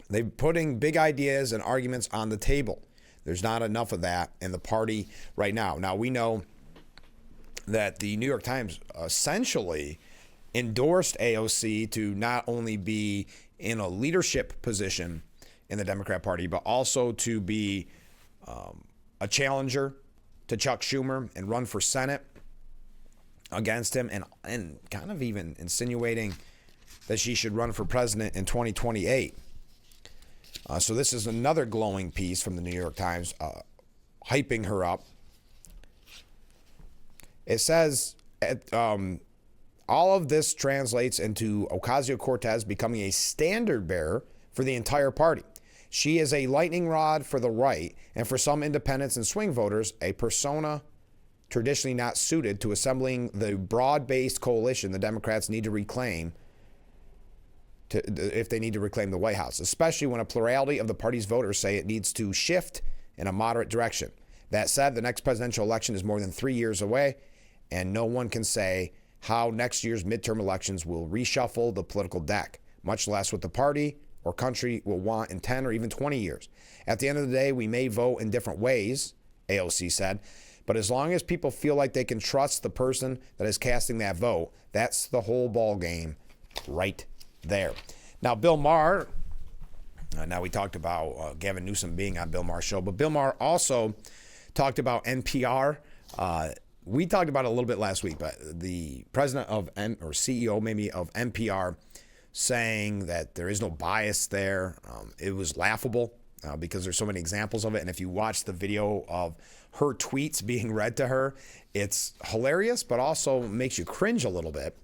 they're putting big ideas and arguments on the table. There's not enough of that in the party right now. Now, we know that the New York Times essentially endorsed AOC to not only be in a leadership position in the Democrat Party, but also to be a challenger to Chuck Schumer and run for Senate against him, and kind of even insinuating that she should run for president in 2028. So this is another glowing piece from the New York Times, hyping her up. It says, all of this translates into Ocasio-Cortez becoming a standard bearer for the entire party. She is a lightning rod for the right, and for some independents and swing voters, a persona traditionally not suited to assembling the broad-based coalition the Democrats need to reclaim if they need to reclaim the White House, especially when a plurality of the party's voters say it needs to shift in a moderate direction. That said, the next presidential election is more than 3 years away, and no one can say how next year's midterm elections will reshuffle the political deck, much less what the party or country will want in 10 or even 20 years. At the end of the day, we may vote in different ways, AOC said, but as long as people feel like they can trust the person that is casting that vote, that's the whole ball game right there. Now, Bill Maher, now we talked about Gavin Newsom being on Bill Maher's show, but Bill Maher also talked about NPR. We talked about it a little bit last week, but the president of or CEO maybe of NPR saying that there is no bias there. It was laughable because there's so many examples of it. And if you watch the video of her tweets being read to her, it's hilarious, but also makes you cringe a little bit.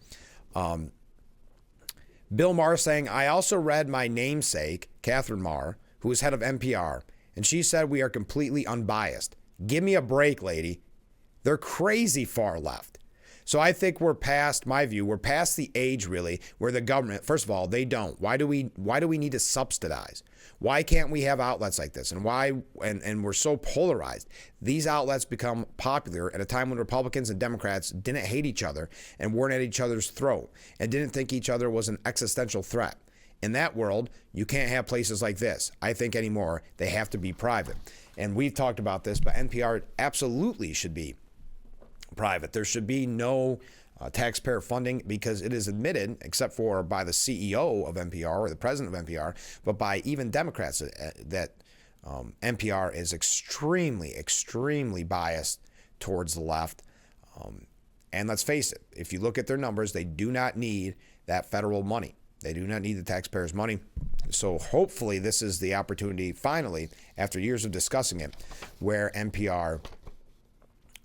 Bill Maher saying, I also read my namesake, Catherine Maher, who is head of NPR, and she said we are completely unbiased. Give me a break, lady. They're crazy far left. So I think we're past, my view, we're past the age really where the government, first of all, they don't. Why do we need to subsidize? Why can't we have outlets like this? And and we're so polarized. These outlets become popular at a time when Republicans and Democrats didn't hate each other and weren't at each other's throat and didn't think each other was an existential threat. In that world, you can't have places like this, I think, anymore. They have to be private. And we've talked about this, but NPR absolutely should be private. There should be no taxpayer funding because it is admitted, except for by the CEO of NPR or the president of NPR, but by even Democrats, that NPR is extremely, extremely biased towards the left. And let's face it, if you look at their numbers, they do not need that federal money. They do not need the taxpayers' money. So hopefully this is the opportunity, finally, after years of discussing it, where NPR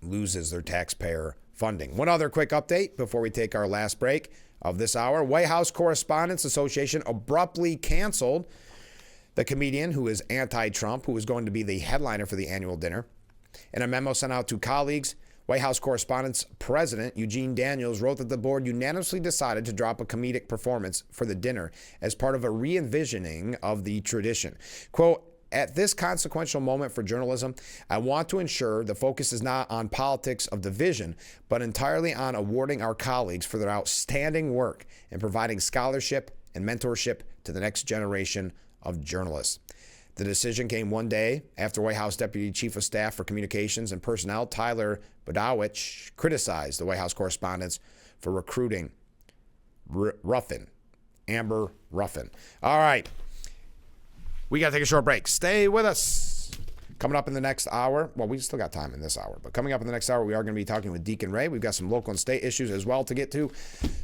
loses their taxpayer funding. One other quick update before we take our last break of this hour. White House Correspondents Association abruptly canceled the comedian who is anti-Trump, who was going to be the headliner for the annual dinner. In a memo sent out to colleagues, White House Correspondents' President Eugene Daniels wrote that the board unanimously decided to drop a comedic performance for the dinner as part of a re-envisioning of the tradition. Quote, "At this consequential moment for journalism, I want to ensure the focus is not on politics of division, but entirely on awarding our colleagues for their outstanding work in providing scholarship and mentorship to the next generation of journalists." The decision came one day after White House Deputy Chief of Staff for Communications and Personnel Tyler Budowich criticized the White House correspondents for recruiting Amber Ruffin. All right. We got to take a short break. Stay with us. Coming up in the next hour, well, we still got time in this hour, but coming up in the next hour, we are going to be talking with Deacon Ray. We've got some local and state issues as well to get to,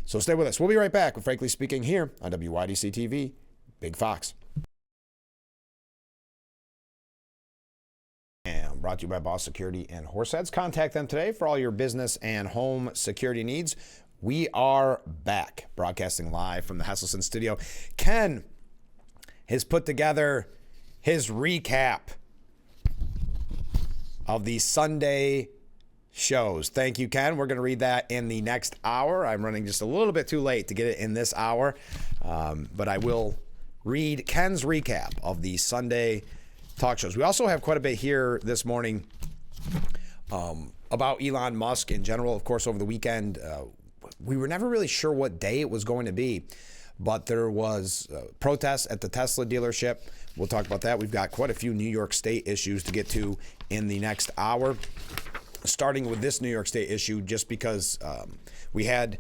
so stay with us. We'll be right back with Frankly Speaking here on WYDC TV, Big Fox. And brought to you by Boss Security and Horseheads. Contact them today for all your business and home security needs. We are back, broadcasting live from the Hesselson studio. Ken has put together his recap of the Sunday shows. Thank you, Ken. We're going to read that in the next hour. I'm running just a little bit too late to get it in this hour, but I will read Ken's recap of the Sunday talk shows. We also have quite a bit here this morning about Elon Musk in general. Of course, over the weekend, we were never really sure what day it was going to be, but there was protests at the Tesla dealership. We'll talk about that. We've got quite a few New York State issues to get to in the next hour, starting with this New York State issue, just because we had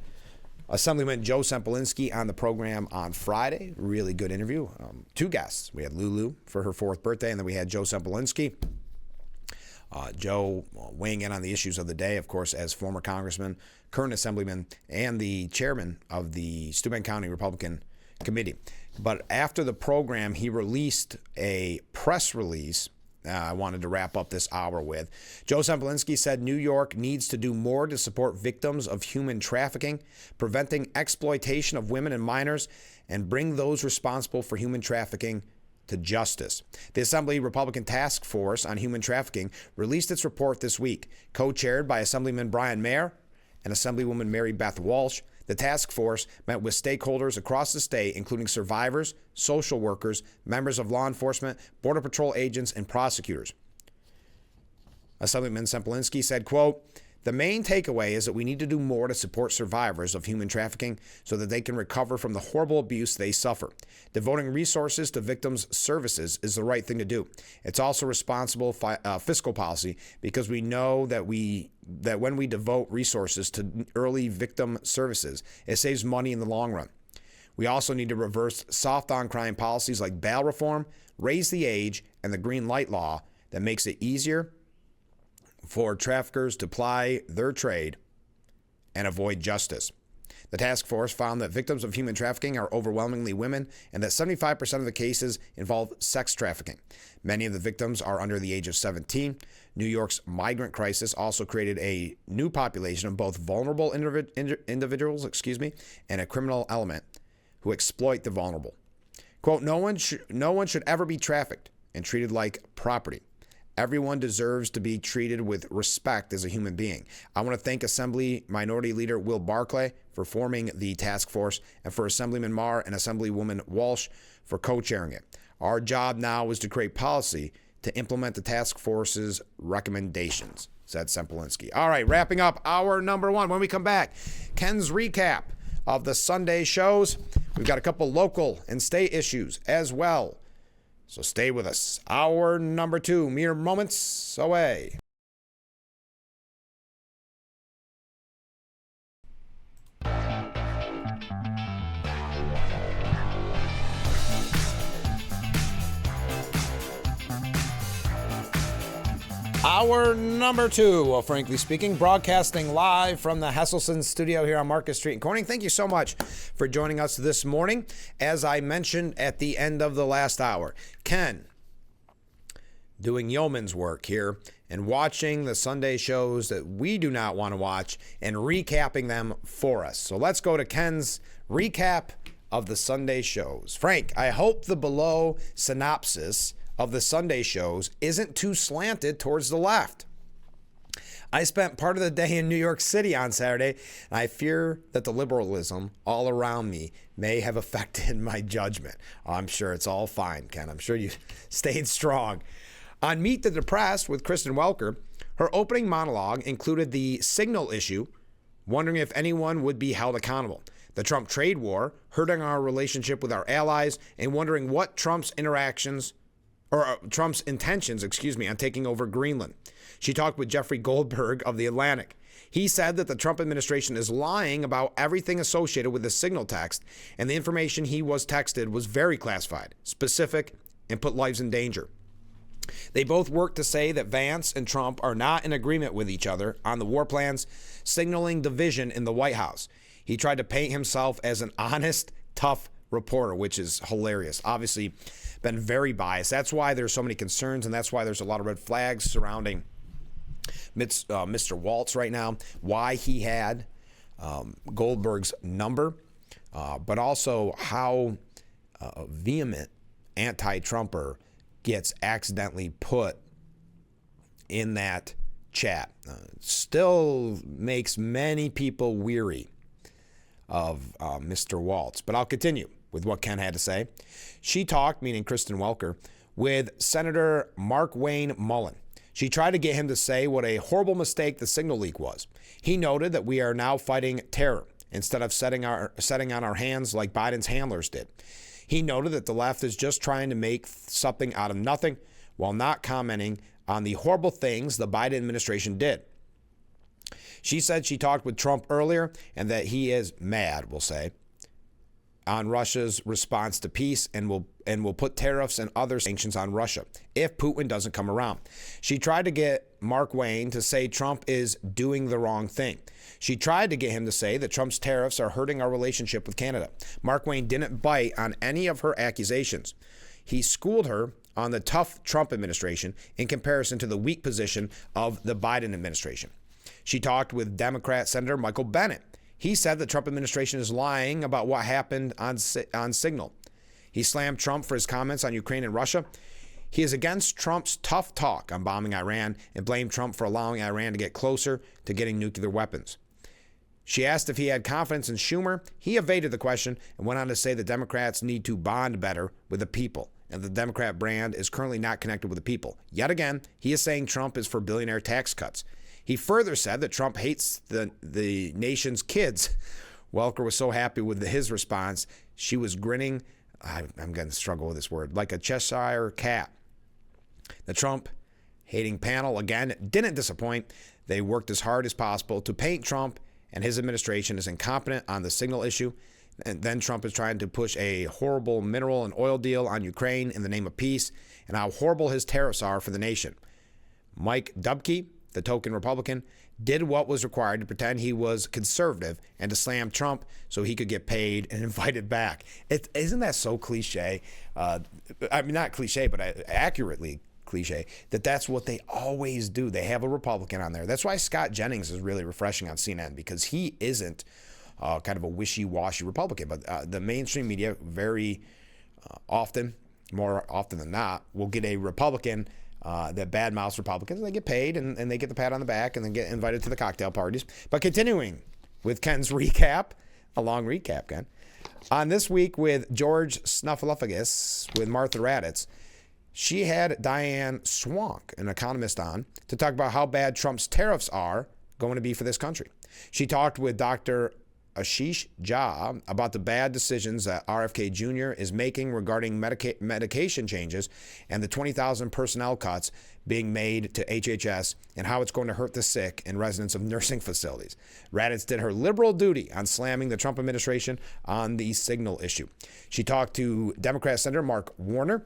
Assemblyman Joe Sempolinski on the program on Friday. Really good interview. Two guests. We had Lulu for her 4th birthday, and then we had Joe Sempolinski. Joe weighing in on the issues of the day, of course, as former congressman, current assemblyman, and the chairman of the Steuben County Republican Committee. But after the program, he released a press release I wanted to wrap up this hour with. Joe Sempolinski said New York needs to do more to support victims of human trafficking, preventing exploitation of women and minors, and bring those responsible for human trafficking to justice. The Assembly Republican Task Force on Human Trafficking released its report this week, co-chaired by Assemblyman Brian Mayer and Assemblywoman Mary Beth Walsh. The task force met with stakeholders across the state, including survivors, social workers, members of law enforcement, Border Patrol agents, and prosecutors. Assemblyman Sempolinski said, quote, "The main takeaway is that we need to do more to support survivors of human trafficking so that they can recover from the horrible abuse they suffer. Devoting resources to victims' services is the right thing to do. It's also responsible fiscal policy because we know that when we devote resources to early victim services, it saves money in the long run. We also need to reverse soft on crime policies like bail reform, raise the age, and the green light law that makes it easier for traffickers to ply their trade and avoid justice." The task force found that victims of human trafficking are overwhelmingly women and that 75% of the cases involve sex trafficking. Many of the victims are under the age of 17. New York's migrant crisis also created a new population of both vulnerable individuals, and a criminal element who exploit the vulnerable. Quote, no one should ever be trafficked and treated like property. Everyone deserves to be treated with respect as a human being. I want to thank Assembly Minority Leader Will Barclay for forming the task force and for Assemblyman Marr and Assemblywoman Walsh for co-chairing it. Our job now is to create policy to implement the task force's recommendations, said Sempolinski. All right, wrapping up hour number one. When we come back, Ken's recap of the Sunday shows. We've got a couple local and state issues as well. So stay with us. Hour number two, mere moments away. Hour number two of Frankly Speaking, broadcasting live from the Hesselson studio here on Market Street in Corning. Thank you so much for joining us this morning. As I mentioned at the end of the last hour, Ken doing yeoman's work here and watching the Sunday shows that we do not want to watch and recapping them for us. So let's go to Ken's recap of the Sunday shows. Frank, I hope the below synopsis of the Sunday shows isn't too slanted towards the left. I spent part of the day in New York City on Saturday, and I fear that the liberalism all around me may have affected my judgment. I'm sure it's all fine, Ken. I'm sure you stayed strong. On Meet the Depressed with Kristen Welker, her opening monologue included the signal issue, wondering if anyone would be held accountable, the Trump trade war, hurting our relationship with our allies, and wondering what Trump's intentions, on taking over Greenland. She talked with Jeffrey Goldberg of The Atlantic. He said that the Trump administration is lying about everything associated with the signal text, and the information he was texted was very classified, specific, and put lives in danger. They both worked to say that Vance and Trump are not in agreement with each other on the war plans, signaling division in the White House. He tried to paint himself as an honest, tough reporter, which is hilarious. Obviously, been very biased. That's why there's so many concerns, and that's why there's a lot of red flags surrounding Mr. Waltz right now, why he had Goldberg's number, but also how vehement anti-Trumper gets accidentally put in that chat. Still makes many people weary of Mr. Waltz. But I'll continue with what Ken had to say. She talked, meaning Kristen Welker, with Senator Mark Wayne Mullen. She tried to get him to say what a horrible mistake the signal leak was. He noted that we are now fighting terror instead of setting on our hands like Biden's handlers did. He noted that the left is just trying to make something out of nothing while not commenting on the horrible things the Biden administration did. She said she talked with Trump earlier and that he is mad, we'll say, on Russia's response to peace and will put tariffs and other sanctions on Russia if Putin doesn't come around. She tried to get Mark Wayne to say Trump is doing the wrong thing. She tried to get him to say that Trump's tariffs are hurting our relationship with Canada. Mark Wayne didn't bite on any of her accusations. He schooled her on the tough Trump administration in comparison to the weak position of the Biden administration. She talked with Democrat Senator Michael Bennet. He said the Trump administration is lying about what happened on Signal. He slammed Trump for his comments on Ukraine and Russia. He is against Trump's tough talk on bombing Iran and blamed Trump for allowing Iran to get closer to getting nuclear weapons. She asked if he had confidence in Schumer. He evaded the question and went on to say the Democrats need to bond better with the people, and the Democrat brand is currently not connected with the people. Yet again, he is saying Trump is for billionaire tax cuts. He further said that Trump hates the nation's kids. Welker was so happy with his response, she was grinning, I'm going to struggle with this word, like a Cheshire cat. The Trump hating panel, again, didn't disappoint. They worked as hard as possible to paint Trump and his administration as incompetent on the signal issue. And then Trump is trying to push a horrible mineral and oil deal on Ukraine in the name of peace, and how horrible his tariffs are for the nation. Mike Dubke, the token Republican, did what was required to pretend he was conservative and to slam Trump so he could get paid and invited back. Isn't that so cliche? I mean, not cliche, but accurately cliche, that's what they always do. They have a Republican on there. That's why Scott Jennings is really refreshing on CNN, because he isn't kind of a wishy-washy Republican. But the mainstream media very often, more often than not, will get a Republican that badmouths Republicans, and they get paid and they get the pat on the back and then get invited to the cocktail parties. But continuing with Ken's recap, a long recap, Ken. On This Week with George Snuffleupagus with Martha Raddatz, she had Diane Swonk, an economist, on to talk about how bad Trump's tariffs are going to be for this country. She talked with Dr. Ashish Jha about the bad decisions that RFK Jr. is making regarding medication changes and the 20,000 personnel cuts being made to HHS and how it's going to hurt the sick and residents of nursing facilities. Raddatz did her liberal duty on slamming the Trump administration on the signal issue. She talked to Democrat Senator Mark Warner.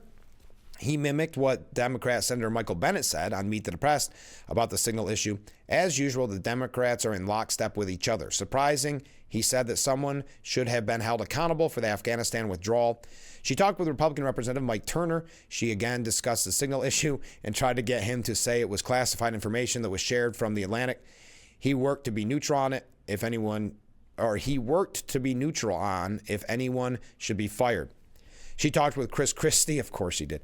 He mimicked what Democrat Senator Michael Bennet said on Meet the Depressed about the signal issue. As usual, the Democrats are in lockstep with each other. Surprising, he said that someone should have been held accountable for the Afghanistan withdrawal. She talked with Republican Representative Mike Turner. She again discussed the signal issue and tried to get him to say it was classified information that was shared from The Atlantic. He worked to be neutral on it if anyone should be fired. She talked with Chris Christie, of course she did.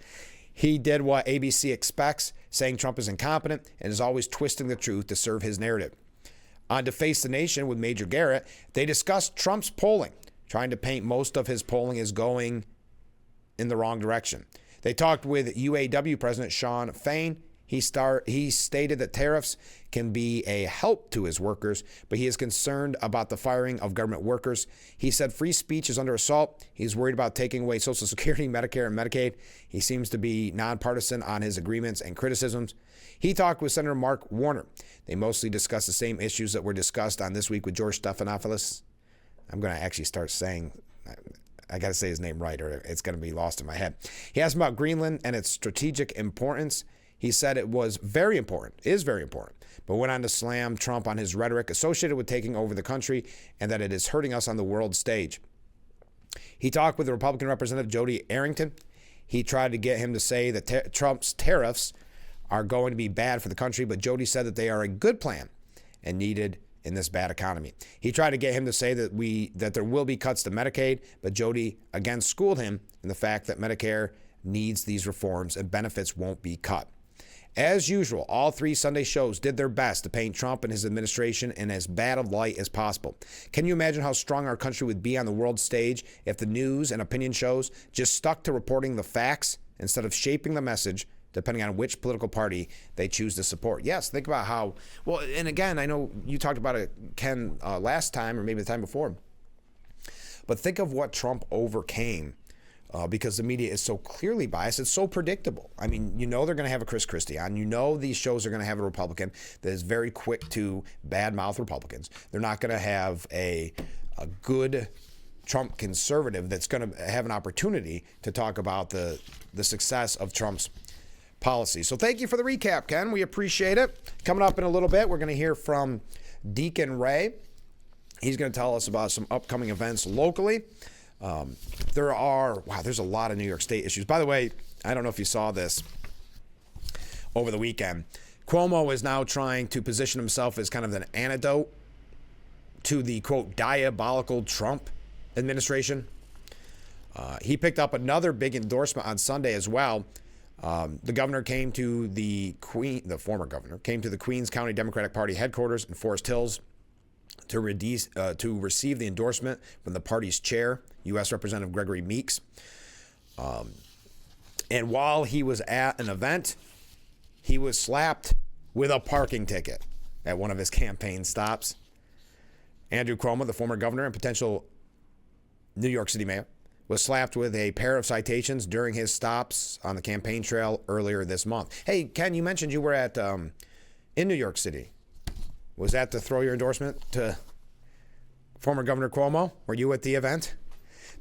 He did what ABC expects, saying Trump is incompetent and is always twisting the truth to serve his narrative. On To Face the Nation with Major Garrett, they discussed Trump's polling, trying to paint most of his polling as going in the wrong direction. They talked with UAW President Sean Fain. He stated that tariffs can be a help to his workers, but he is concerned about the firing of government workers. He said free speech is under assault. He's worried about taking away Social Security, Medicare, and Medicaid. He seems to be nonpartisan on his agreements and criticisms. He talked with Senator Mark Warner. They mostly discussed the same issues that were discussed on This Week with George Stephanopoulos. I'm going to actually start saying, I got to say his name right or it's going to be lost in my head. He asked about Greenland and its strategic importance. He said it was very important, is very important, but went on to slam Trump on his rhetoric associated with taking over the country and that it is hurting us on the world stage. He talked with the Republican Representative Jody Arrington. He tried to get him to say that Trump's tariffs are going to be bad for the country, but Jody said that they are a good plan and needed in this bad economy. He tried to get him to say that there will be cuts to Medicaid, but Jody again schooled him in the fact that Medicare needs these reforms and benefits won't be cut. As usual, all three Sunday shows did their best to paint Trump and his administration in as bad a light as possible. Can you imagine how strong our country would be on the world stage if the news and opinion shows just stuck to reporting the facts instead of shaping the message depending on which political party they choose to support? Yes, think about how, well, and again, I know you talked about it, Ken, last time or maybe the time before, but think of what Trump overcame because the media is so clearly biased. It's so predictable. I mean, you know they're going to have a Chris Christie on. You know these shows are going to have a Republican that is very quick to badmouth Republicans. They're not going to have a good Trump conservative that's going to have an opportunity to talk about the success of Trump's policy. So thank you for the recap, Ken. We appreciate it. Coming up in a little bit, we're going to hear from Deacon Ray. He's going to tell us about some upcoming events locally. There's a lot of New York State issues. By the way, I don't know if you saw this over the weekend. Cuomo is now trying to position himself as kind of an antidote to the, quote, diabolical Trump administration. He picked up another big endorsement on Sunday as well. The governor came to the former governor came to the Queens County Democratic Party headquarters in Forest Hills to receive the endorsement from the party's chair, U.S. Representative Gregory Meeks. And while he was at an event, he was slapped with a parking ticket at one of his campaign stops. Andrew Cuomo, the former governor and potential New York City mayor, was slapped with a pair of citations during his stops on the campaign trail earlier this month. Hey, Ken, you mentioned you were at in New York City. Was that to throw your endorsement to former Governor Cuomo? Were you at the event?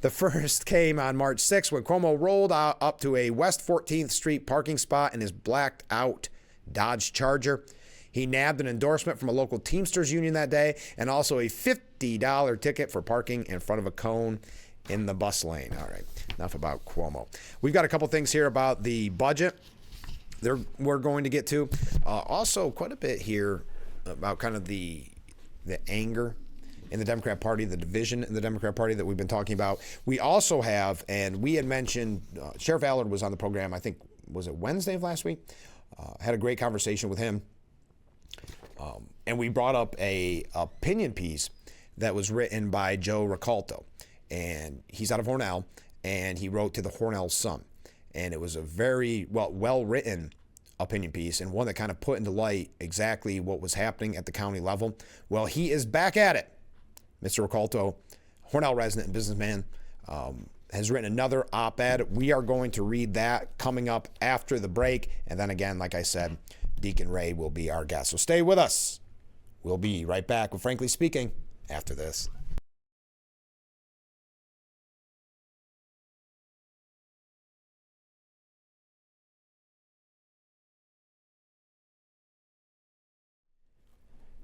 The first came on March 6th when Cuomo rolled up to a West 14th Street parking spot in his blacked out Dodge Charger. He nabbed an endorsement from a local Teamsters union that day and also a $50 ticket for parking in front of a cone in the bus lane. All right, enough about Cuomo. We've got a couple things here about the budget we're going to get to. Also, quite a bit here about kind of the anger in the Democrat Party, the division in the Democrat Party that we've been talking about. We also have, and we had mentioned, Sheriff Allard was on the program, I think, was it Wednesday of last week? Had a great conversation with him. And we brought up a opinion piece that was written by Joe Ricalto. And he's out of Hornell, and he wrote to the Hornell Sun. And it was a very well-written opinion piece and one that kind of put into light exactly what was happening at the county level. Well, he is back at it. Mr. Ricalto, Hornell resident and businessman, has written another op-ed. We are going to read that coming up after the break. And then again, like I said, Deacon Ray will be our guest. So stay with us. We'll be right back with Frankly Speaking after this.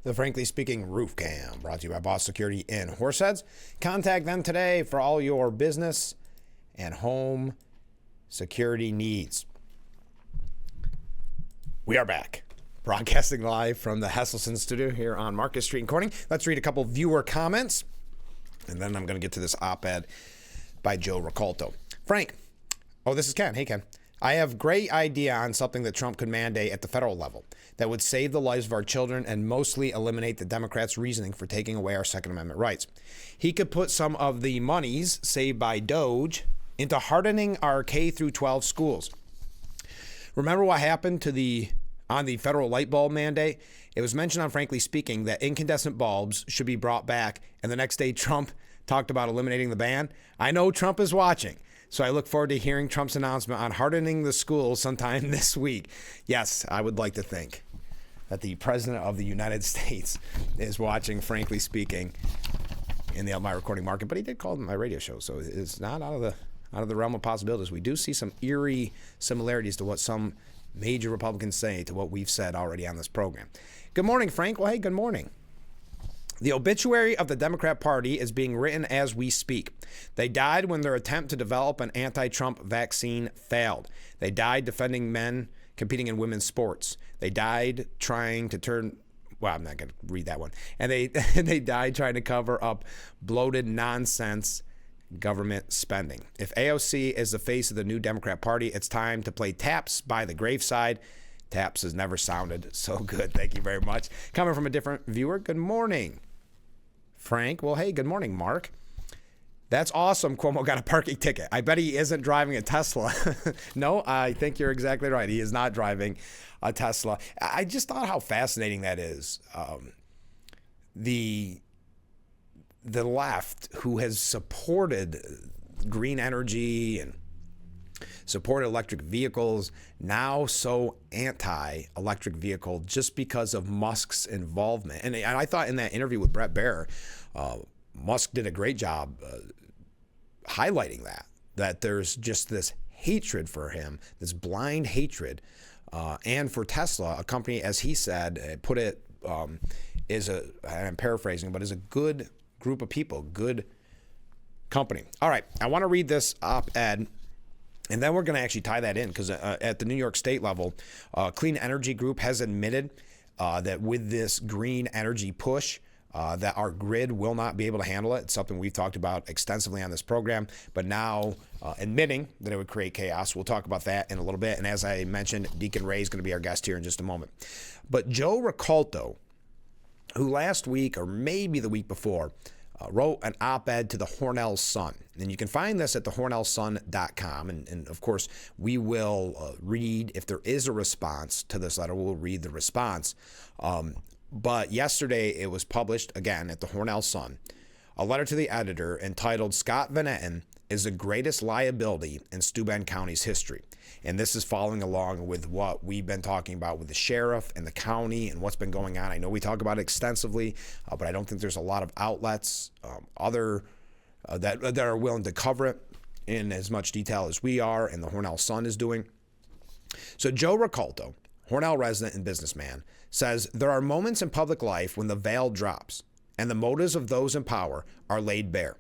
The Frankly Speaking Roof Cam, brought to you by Boss Security in Horseheads. Contact them today for all your business and home security needs. We are back, broadcasting live from the Hesselson studio here on Market Street in Corning. Let's read a couple viewer comments, and then I'm going to get to this op-ed by Joe Ricalto. Frank, this is Ken. Hey, Ken. I have great idea on something that Trump could mandate at the federal level that would save the lives of our children and mostly eliminate the Democrats' reasoning for taking away our Second Amendment rights. He could put some of the monies saved by Doge into hardening our K through 12 schools. Remember what happened on the federal light bulb mandate? It was mentioned on Frankly Speaking that incandescent bulbs should be brought back, and the next day Trump talked about eliminating the ban. I know Trump is watching, so I look forward to hearing Trump's announcement on hardening the schools sometime this week. Yes, I would like to think that the President of the United States is watching Frankly Speaking in my recording market, but he did call it my radio show, so it's not out of the realm of possibilities. We do see some eerie similarities to what some major Republicans say to what we've said already on this program. Good morning, Frank. Well, hey, good morning. The obituary of the Democrat Party is being written as we speak. They died when their attempt to develop an anti-Trump vaccine failed. They died defending men competing in women's sports. They died trying to turn... Well, I'm not going to read that one. And they died trying to cover up bloated nonsense government spending. If AOC is the face of the new Democrat Party, it's time to play Taps by the graveside. Taps has never sounded so good. Thank you very much. Coming from a different viewer, good morning, Frank. Well, hey, good morning, Mark. That's awesome. Cuomo got a parking ticket. I bet he isn't driving a Tesla. No, I think you're exactly right. He is not driving a Tesla. I just thought how fascinating that is. The left, who has supported green energy and supported electric vehicles, now so anti-electric vehicle just because of Musk's involvement. And I thought in that interview with Bret Baier, Musk did a great job highlighting that there's just this hatred for him, this blind hatred, and for Tesla, a company, as he said, put it, I'm paraphrasing, but is a good group of people, good company. All right, I want to read this op-ed, and then we're going to actually tie that in, because at the New York State level, Clean Energy Group has admitted that with this green energy push, that our grid will not be able to handle it. It's something we've talked about extensively on this program, but now admitting that it would create chaos. We'll talk about that in a little bit. And as I mentioned, Deacon Ray is going to be our guest here in just a moment. But Joe Ricalto, who last week or maybe the week before wrote an op-ed to the Hornell Sun. And you can find this at thehornellsun.com. And of course, we will read, if there is a response to this letter, we'll read the response. But yesterday it was published again at the Hornell Sun, a letter to the editor entitled "Scott Van Etten is the greatest liability in Steuben County's history." And this is following along with what we've been talking about with the sheriff and the county and what's been going on. I know we talk about it extensively, but I don't think there's a lot of outlets that are willing to cover it in as much detail as we are and the Hornell Sun is doing. So Joe Ricalto, Hornell resident and businessman, says there are moments in public life when the veil drops and the motives of those in power are laid bare.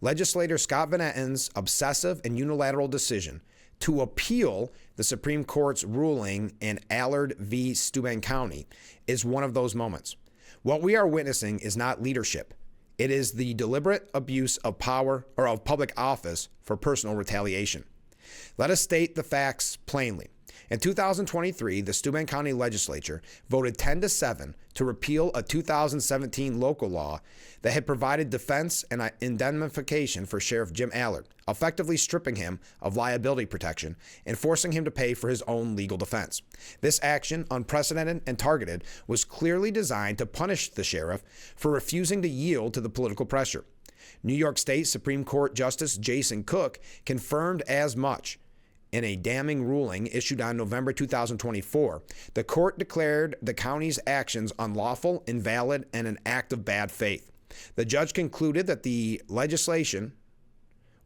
Legislator Scott Van Etten's obsessive and unilateral decision to appeal the Supreme Court's ruling in Allard v. Steuben County is one of those moments. What we are witnessing is not leadership. It is the deliberate abuse of power or of public office for personal retaliation. Let us state the facts plainly. In 2023, the Steuben County Legislature voted 10-7 to repeal a 2017 local law that had provided defense and indemnification for Sheriff Jim Allard, effectively stripping him of liability protection and forcing him to pay for his own legal defense. This action, unprecedented and targeted, was clearly designed to punish the sheriff for refusing to yield to the political pressure. New York State Supreme Court Justice Jason Cook confirmed as much. In a damning ruling issued on November 2024, the court declared the county's actions unlawful, invalid, and an act of bad faith. The judge concluded that the legislation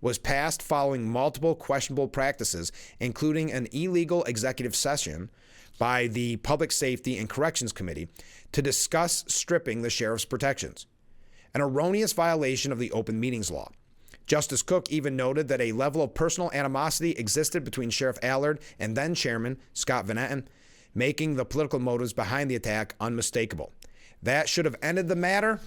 was passed following multiple questionable practices, including an illegal executive session by the Public Safety and Corrections Committee to discuss stripping the sheriff's protections, an erroneous violation of the Open Meetings Law. Justice Cook even noted that a level of personal animosity existed between Sheriff Allard and then Chairman Scott Van Etten, making the political motives behind the attack unmistakable. That should have ended the matter,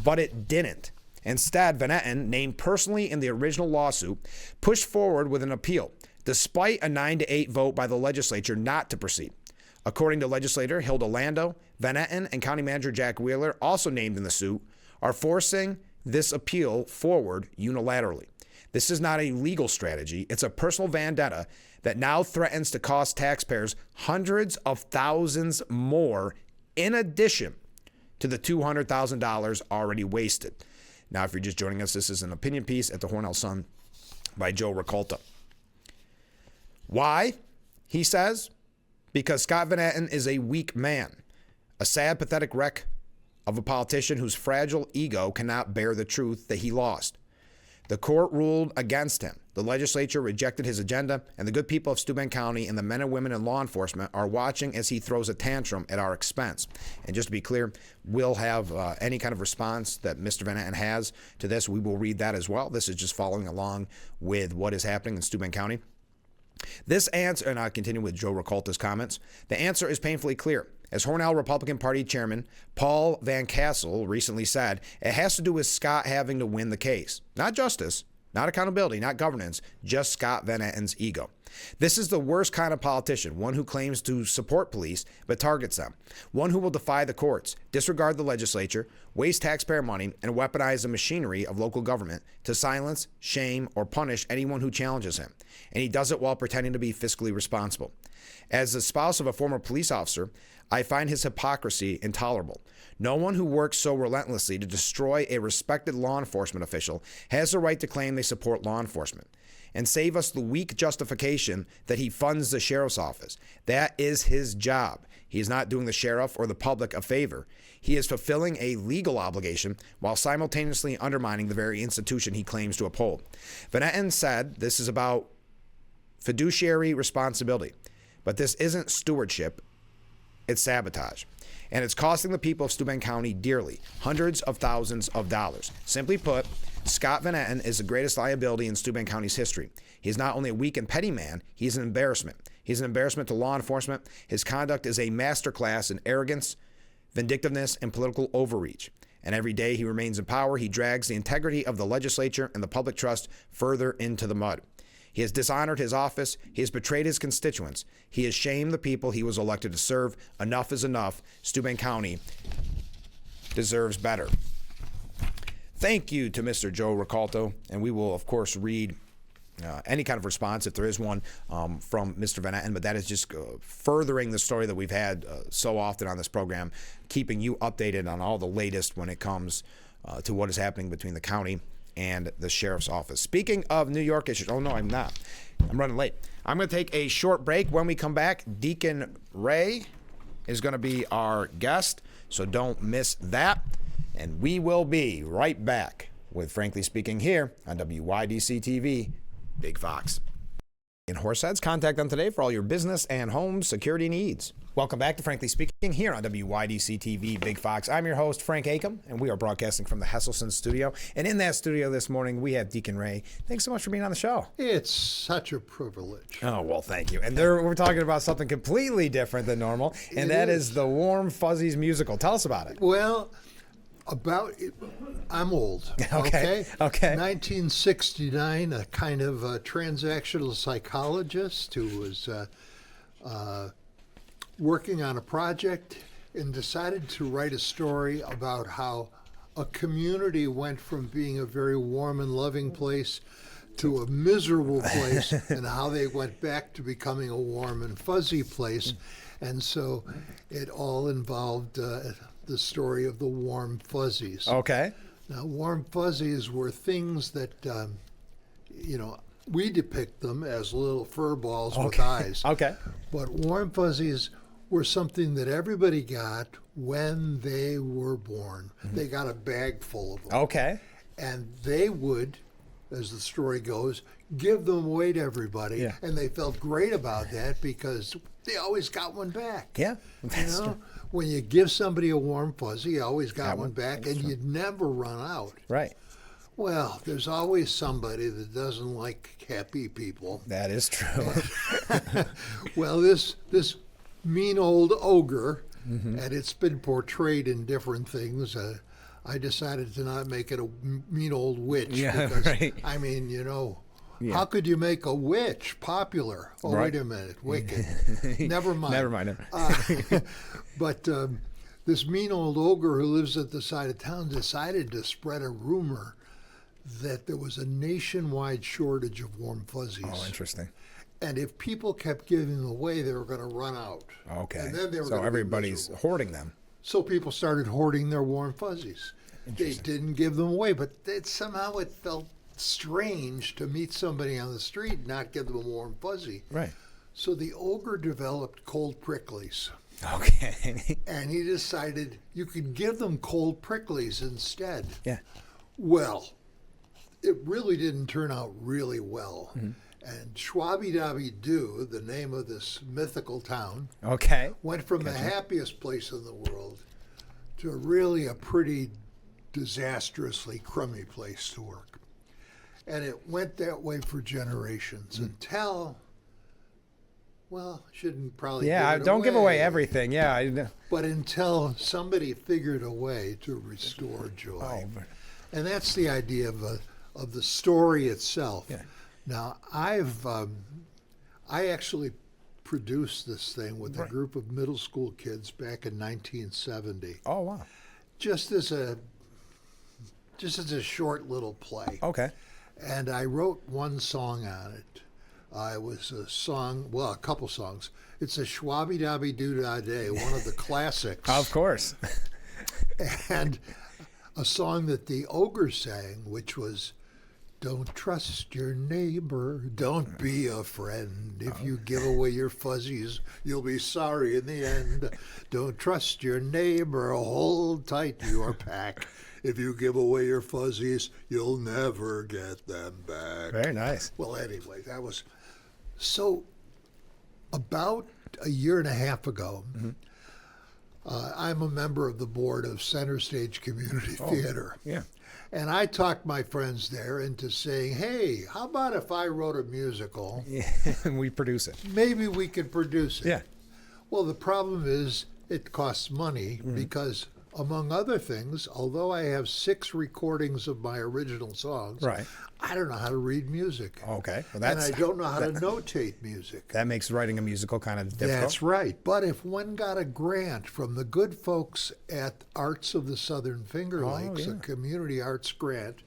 but it didn't. Instead, Van Etten, named personally in the original lawsuit, pushed forward with an appeal, despite a 9-8 vote by the legislature not to proceed. According to legislator Hilda Lando, Van Etten and County Manager Jack Wheeler, also named in the suit, are forcing this appeal forward unilaterally. This is not a legal strategy. It's a personal vendetta that now threatens to cost taxpayers hundreds of thousands more in addition to the $200,000 already wasted. Now, if you're just joining us, this is an opinion piece at the Hornell Sun by Joe Ricolta. Why? He says, because Scott Van Etten is a weak man, a sad, pathetic wreck of a politician whose fragile ego cannot bear the truth that he lost. The court ruled against him. The legislature rejected his agenda, and the good people of Steuben County and the men and women in law enforcement are watching as he throws a tantrum at our expense. And just to be clear, we'll have any kind of response that Mr. Van Etten has to this. We will read that as well. This is just following along with what is happening in Steuben County. This answer, and I'll continue with Joe Ricolta's comments, the answer is painfully clear. As Hornell Republican Party Chairman Paul Van Cassel recently said, it has to do with Scott having to win the case. Not justice, not accountability, not governance, just Scott Van Etten's ego. This is the worst kind of politician, one who claims to support police but targets them, one who will defy the courts, disregard the legislature, waste taxpayer money, and weaponize the machinery of local government to silence, shame, or punish anyone who challenges him. And he does it while pretending to be fiscally responsible. As the spouse of a former police officer, I find his hypocrisy intolerable. No one who works so relentlessly to destroy a respected law enforcement official has the right to claim they support law enforcement and save us the weak justification that he funds the sheriff's office. That is his job. He is not doing the sheriff or the public a favor. He is fulfilling a legal obligation while simultaneously undermining the very institution he claims to uphold. Van Etten said this is about fiduciary responsibility, but this isn't stewardship. It's sabotage. And it's costing the people of Steuben County dearly, hundreds of thousands of dollars. Simply put, Scott Van Etten is the greatest liability in Steuben County's history. He's not only a weak and petty man, he's an embarrassment. He's an embarrassment to law enforcement. His conduct is a masterclass in arrogance, vindictiveness, and political overreach. And every day he remains in power, he drags the integrity of the legislature and the public trust further into the mud. He has dishonored his office. He has betrayed his constituents. He has shamed the people he was elected to serve. Enough is enough. Steuben County deserves better. Thank you to Mr. Joe Ricolta, and we will, of course, read any kind of response if there is one from Mr. Van Etten, but that is just furthering the story that we've had so often on this program, keeping you updated on all the latest when it comes to what is happening between the county and the sheriff's office. Speaking of New York issues, oh no, I'm not. I'm running late. I'm going to take a short break. When we come back, Deacon Ray is going to be our guest, so don't miss that. And we will be right back with Frankly Speaking here on WYDC TV, Big Fox. In Horseheads, contact them today for all your business and home security needs. Welcome back to Frankly Speaking here on WYDC TV, Big Fox. I'm your host, Frank Acom, and we are broadcasting from the Hesselson studio. And in that studio this morning, we have Deacon Ray. Thanks so much for being on the show. It's such a privilege. Oh, well, thank you. And we're talking about something completely different than normal, and that is the Warm Fuzzies musical. Tell us about it. Well, I'm old. Okay. 1969, a kind of a transactional psychologist who was working on a project and decided to write a story about how a community went from being a very warm and loving place to a miserable place and how they went back to becoming a warm and fuzzy place. And so it all involved the story of the warm fuzzies. Okay. Now, warm fuzzies were things that, we depict them as little fur balls with eyes. Okay. But warm fuzzies were something that everybody got when they were born. Mm-hmm. They got a bag full of them. Okay. And they would, as the story goes, give them away to everybody. Yeah. And they felt great about that because they always got one back. Yeah, that's true. When you give somebody a warm fuzzy, you always got one back, and you'd never run out. Right. Well, there's always somebody that doesn't like happy people. That is true. Well, this mean old ogre, and it's been portrayed in different things. I decided to not make it a mean old witch. Yeah, because, right. I mean, how could you make a witch popular? Oh, Right. wait a minute, wicked. Never mind. Never mind. But this mean old ogre who lives at the side of town decided to spread a rumor that there was a nationwide shortage of warm fuzzies. Oh, interesting. And if people kept giving them away, they were going to run out. Okay. And then they were So gonna be everybody's miserable. hoarding them. So people started hoarding their warm fuzzies. They didn't give them away, but somehow it felt strange to meet somebody on the street and not give them a warm fuzzy. Right. So the ogre developed cold pricklies. Okay. And he decided you could give them cold pricklies instead. Yeah. Well, it really didn't turn out really well. Mm-hmm. And Schwabi-Dabi-Doo, the name of this mythical town, Okay. went from the happiest place in the world to really a pretty disastrously crummy place to work. And it went that way for generations until, well, shouldn't probably Yeah. give it Don't give away everything. Yeah. but until somebody figured a way to restore joy. Oh. And that's the idea of the story itself. Yeah. Now, I actually produced this thing with a Right. group of middle school kids back in 1970, Oh, wow. just as a short little play. Okay. And I wrote one song on it. It was a song, well, a couple songs. It's a Schwabi-Dabi-Doo-Da-Day, one of the classics. Of course. And a song that the ogre sang, which was, "Don't trust your neighbor, don't be a friend. If you give away your fuzzies, you'll be sorry in the end. Don't trust your neighbor, hold tight to your pack. If you give away your fuzzies, you'll never get them back." Very nice. Well, anyway, that was so. About a year and a half ago, I'm a member of the board of Center Stage Community Theater. Yeah. And I talked my friends there into saying, hey, how about if I wrote a musical? Yeah. And we produce it. Maybe we could produce it. Yeah. Well, the problem is it costs money because, among other things, although I have 6 recordings of my original songs, Right. I don't know how to read music. Okay. Well, And I don't know how to notate music. that makes writing a musical kind of difficult. That's right. But if one got a grant from the good folks at Arts of the Southern Finger Lakes, yeah. a community arts grant,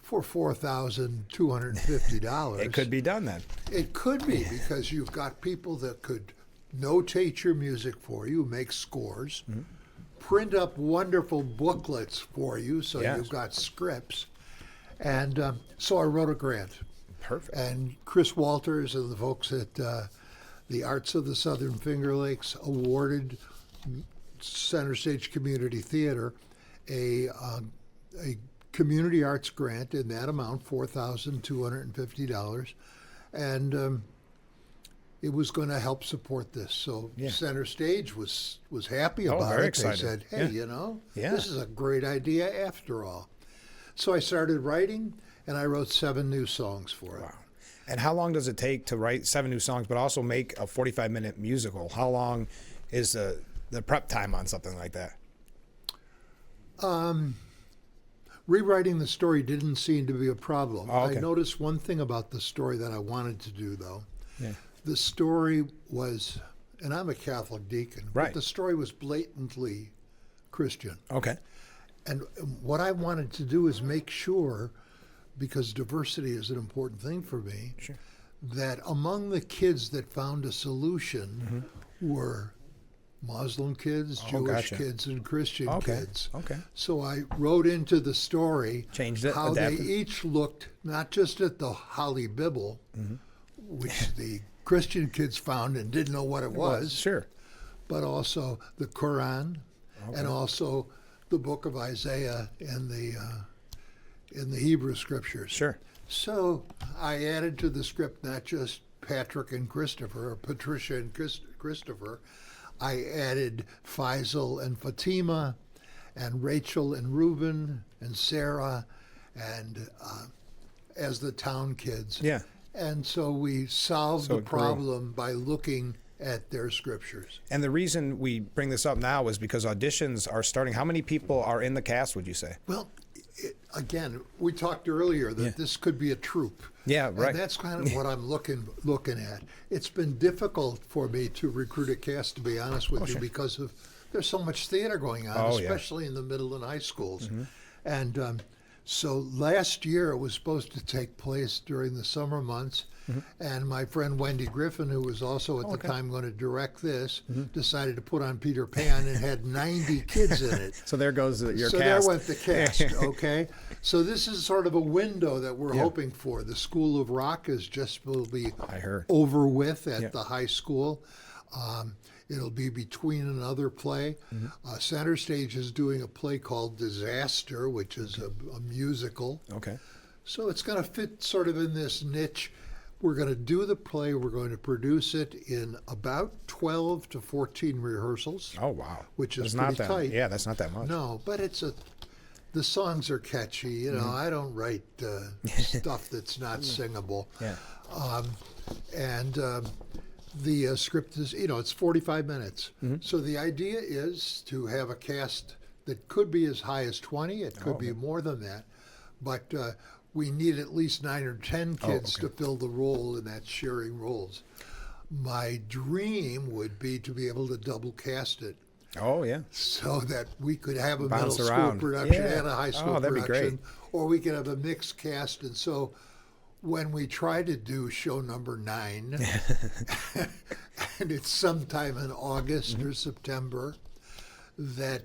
for $4,250. It could be done then. It could be, because you've got people that could notate your music for you, make scores, print up wonderful booklets for you, so Yes. you've got scripts. And so I wrote a grant. Perfect. And Chris Walters and the folks at the Arts of the Southern Finger Lakes awarded Center Stage Community Theater a community arts grant in that amount, $4,250, and it was going to help support this. So Yeah. Center Stage was happy about very it. excited. They said, "Hey, Yeah. Yeah. this is a great idea after all." So I started writing, and I wrote 7 new songs for it. Wow. And how long does it take to write 7 new songs, but also make a 45-minute musical? How long is the prep time on something like that? Rewriting the story didn't seem to be a problem. Oh, okay. I noticed one thing about the story that I wanted to do, though. Yeah. The story was, and I'm a Catholic deacon, Right. but the story was blatantly Christian. Okay. And what I wanted to do is make sure, because diversity is an important thing for me, Sure. that among the kids that found a solution were Muslim kids, Jewish gotcha. kids, and Christian Okay. kids. Okay. So I wrote into the story Changed it, how adapted. they each looked not just at the Holy Bible, which the Christian kids found and didn't know what it was, Sure. but also the Quran and also the book of Isaiah in the Hebrew scriptures. Sure. So I added to the script not just Patrick and Christopher, or Patricia and Christopher. I added Faisal and Fatima, and Rachel and Reuben and Sarah, and as the town kids. Yeah. And so we solved So the it grew. problem by looking at their scriptures. And the reason we bring this up now is because auditions are starting. How many people are in the cast, would you say? Well, again, we talked earlier that this could be a troupe. Yeah, right. And that's kind of what I'm looking at. It's been difficult for me to recruit a cast, to be honest with you, because of there's so much theater going on, especially in the middle and high schools. And so last year it was supposed to take place during the summer months. And my friend Wendy Griffin, who was also at the time going to direct this, decided to put on Peter Pan and had 90 kids in it. So there goes your So cast. there went the cast, okay? So this is sort of a window that we're hoping for. The School of Rock is just will be over with at the high school. It'll be between another play. Center Stage is doing a play called Disaster, which is a musical. Okay. So it's going to fit sort of in this niche. We're going to do the play. We're going to produce it in about 12 to 14 rehearsals. Oh, wow. Which is that's pretty not that, tight. Yeah, that's not that much. No, but the songs are catchy. You know, I don't write stuff that's not singable. Yeah. The script is, it's 45 minutes. So the idea is to have a cast that could be as high as 20. It could be more than that. But we need at least 9 or 10 kids to fill the role, and that's sharing roles. My dream would be to be able to double cast it. Oh, yeah. So that we could have a Bounce middle around. school production Yeah. and a high school that'd be production. great. Or we could have a mixed cast. And so when we try to do show number 9, and it's sometime in August or September, that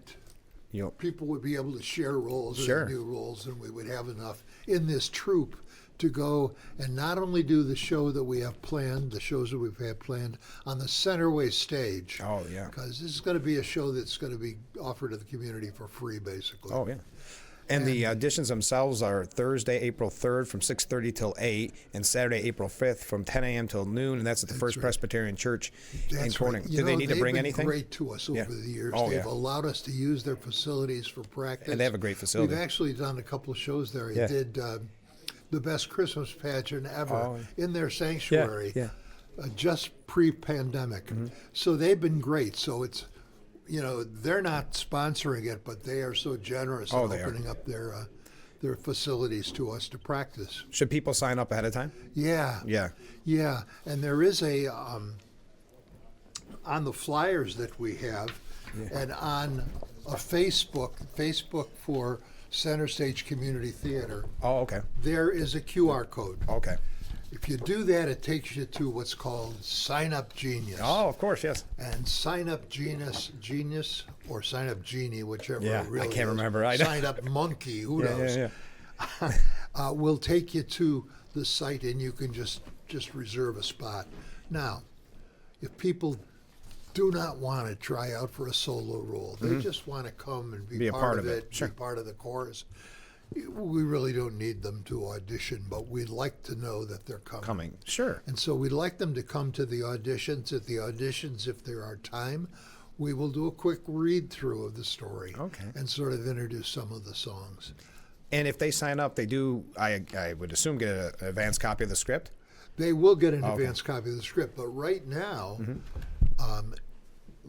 people would be able to share roles and new roles, and we would have enough in this troupe to go and not only do the show that we have planned, the shows that we've had planned on the Centerway stage. Oh, yeah. Because this is going to be a show that's going to be offered to the community for free, basically. Oh, yeah. And the auditions themselves are Thursday, April 3rd from 6:30 till 8, and Saturday, April 5th from 10 a.m. till noon, and that's at the First Presbyterian Church in Corning. Right. Do they need to bring They've anything? been great to us over the years. Oh, They've allowed us to use their facilities for practice. And they have a great facility. We've actually done a couple of shows there. We did the best Christmas pageant ever in their sanctuary, just pre-pandemic. So they've been great. So it's, they're not sponsoring it, but they are so generous in opening up their facilities to us to practice. Should people sign up ahead of time? Yeah. And there is a on the flyers that we have, and on a Facebook for Center Stage Community Theater. Oh, okay. There is a QR code. Okay. If you do that, it takes you to what's called Sign Up Genius. Oh, of course, yes. And Sign Up Genius or Sign Up Genie, whichever it really I can't is. remember. Sign Up Monkey, who knows? Will take you to the site, and you can just reserve a spot. Now, if people do not want to try out for a solo role, they just want to come and be part of it, be part of the chorus. We really don't need them to audition, but we'd like to know that they're coming. Sure. And so we'd like them to come to the auditions. At the auditions, if there are time, we will do a quick read-through of the story and sort of introduce some of the songs. And if they sign up, they do, I would assume, get an advance copy of the script? They will get an advance copy of the script, but right now,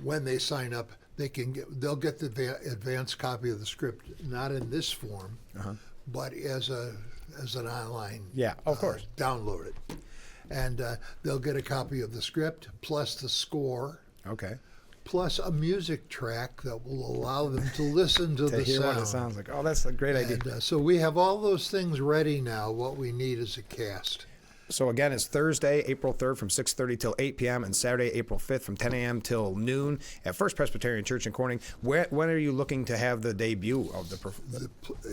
when they sign up, they'll get the advance copy of the script, not in this form, but as an online. Yeah, of course. Download it, and they'll get a copy of the script plus the score. Okay. Plus a music track that will allow them to listen to the hear sound. what it sounds like. Oh, that's a great idea. And so we have all those things ready now. What we need is a cast. So again, it's Thursday, April 3rd from 6:30 till 8 p.m. and Saturday, April 5th from 10 a.m. till noon at First Presbyterian Church in Corning. When are you looking to have the debut of the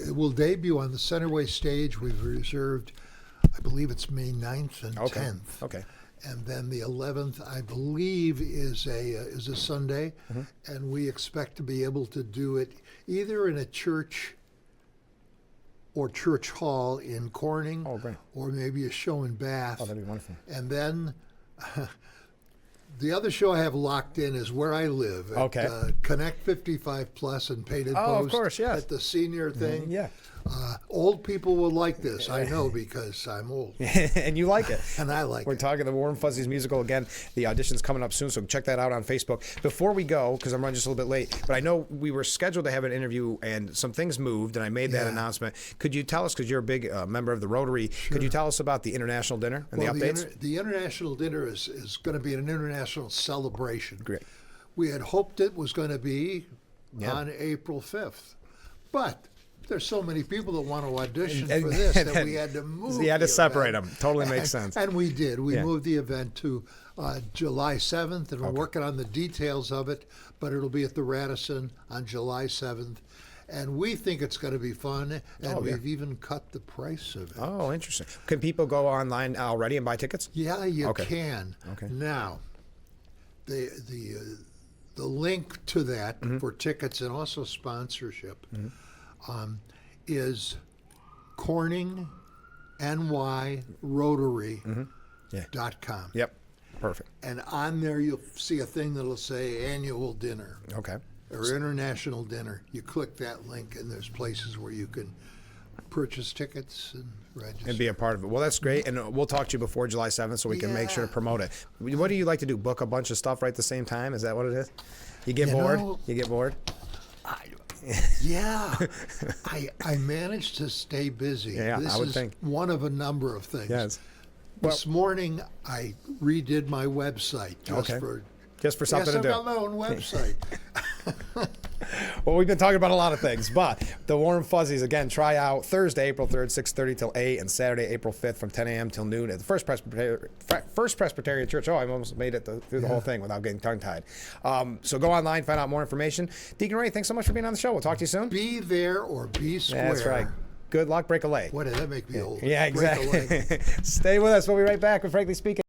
It will debut on the Centerway stage. We've reserved, I believe it's May 9th and 10th. Okay. And then the 11th, I believe, is a Sunday, and we expect to be able to do it either in a church or church hall in Corning, or maybe a show in Bath. Oh, that'd be wonderful. And then the other show I have locked in is where I live at Connect 55 Plus and Painted Post of course, yes. at the senior thing. Yeah. Old people will like this. I know because I'm old. And you like it. And I like We're it. talking the Warm Fuzzies musical again. The audition's coming up soon, so check that out on Facebook. Before we go, because I'm running just a little bit late, but I know we were scheduled to have an interview and some things moved, and I made that announcement. Could you tell us, because you're a big member of the Rotary, could you tell us about the international dinner and the updates? The international dinner is going to be an international celebration. Great. We had hoped it was going to be on April 5th, but there's so many people that want to audition for this that we had to move. You had to separate event. them. Totally makes sense. And we did. We moved the event to July 7th, and we're working on the details of it, but it'll be at the Radisson on July 7th. And we think it's going to be fun, and we've even cut the price of it. Oh, interesting. Can people go online already and buy tickets? Yeah, you can. Okay. Now, the link to that for tickets and also sponsorship is CorningNYRotary.com. Yep. Perfect. And on there you'll see a thing that'll say annual dinner Okay. or international dinner. You click that link and there's places where you can purchase tickets and register. And be a part of it. Well, that's great. And we'll talk to you before July 7th so we can make sure to promote it. What do you like to do? Book a bunch of stuff right at the same time? Is that what it is? You get bored? You get bored? I managed to stay busy. Yeah, this I would is think. one of a number of things. Yes. This morning I redid my website just for something to do. I've got my own website. Well, we've been talking about a lot of things, but the Warm Fuzzies, again, try out Thursday, April 3rd, 6:30 till 8, and Saturday, April 5th from 10 a.m. till noon at the First Presbyterian Church. Oh, I almost made it through the whole thing without getting tongue-tied. So go online, find out more information. Deacon Ray, thanks so much for being on the show. We'll talk to you soon. Be there or be square. That's right. Good luck, break a leg. What did that make me old? Yeah, Break a exactly. leg. Stay with us. We'll be right back with Frankly Speaking.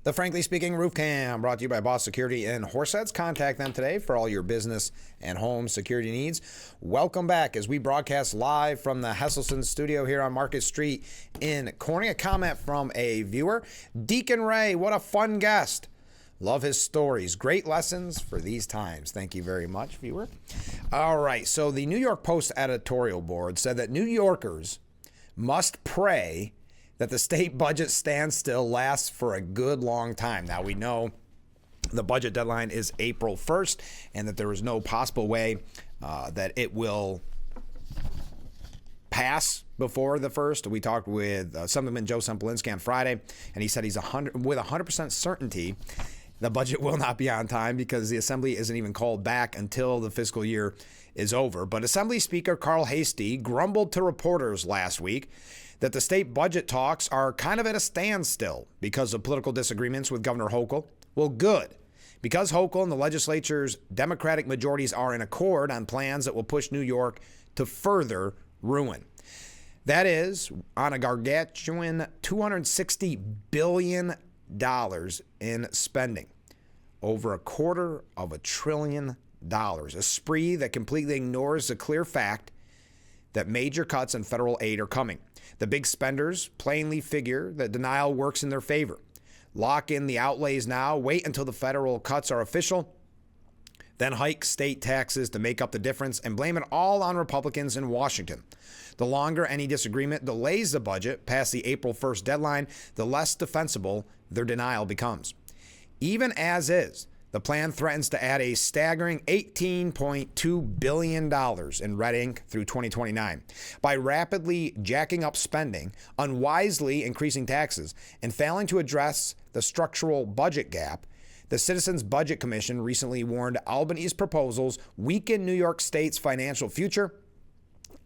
The Frankly Speaking Roof Cam, brought to you by Boss Security in Horseheads. Contact them today for all your business and home security needs. Welcome back as we broadcast live from the Hesselson studio here on Market Street in Corning. A comment from a viewer. Deacon Ray, what a fun guest. Love his stories. Great lessons for these times. Thank you very much, viewer. All right, so the New York Post editorial board said that New Yorkers must pray that the state budget standstill lasts for a good long time. Now, we know the budget deadline is April 1st and that there is no possible way that it will pass before the 1st. We talked with Assemblyman Joe Sempolinski on Friday, and he said he's with 100% certainty the budget will not be on time because the Assembly isn't even called back until the fiscal year is over. But Assembly Speaker Carl Hastie grumbled to reporters last week that the state budget talks are kind of at a standstill because of political disagreements with Governor Hochul. Well, good. Because Hochul and the legislature's Democratic majorities are in accord on plans that will push New York to further ruin. That is, on a gargantuan $260 billion in spending. Over $250 billion. A spree that completely ignores the clear fact that major cuts in federal aid are coming. The big spenders plainly figure that denial works in their favor. Lock in the outlays now, wait until the federal cuts are official, then hike state taxes to make up the difference and blame it all on Republicans in Washington. The longer any disagreement delays the budget past the April 1st deadline, the less defensible their denial becomes. Even as is, the plan threatens to add a staggering $18.2 billion in red ink through 2029. By rapidly jacking up spending, unwisely increasing taxes, and failing to address the structural budget gap, the Citizens Budget Commission recently warned Albany's proposals weaken New York State's financial future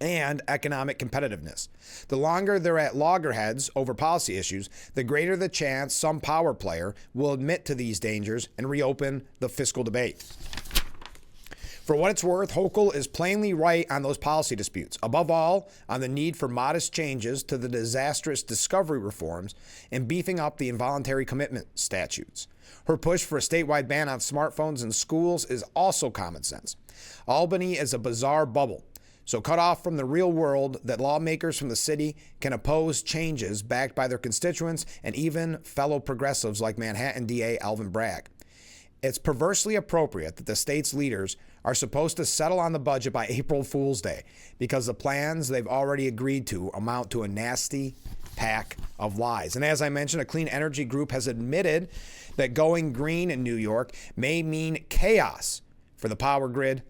and economic competitiveness. The longer they're at loggerheads over policy issues, the greater the chance some power player will admit to these dangers and reopen the fiscal debate. For what it's worth, Hochul is plainly right on those policy disputes, above all on the need for modest changes to the disastrous discovery reforms and beefing up the involuntary commitment statutes. Her push for a statewide ban on smartphones in schools is also common sense. Albany is a bizarre bubble, so cut off from the real world that lawmakers from the city can oppose changes backed by their constituents and even fellow progressives like Manhattan DA Alvin Bragg. It's perversely appropriate that the state's leaders are supposed to settle on the budget by April Fool's Day because the plans they've already agreed to amount to a nasty pack of lies. And as I mentioned, a clean energy group has admitted that going green in New York may mean chaos for the power grid.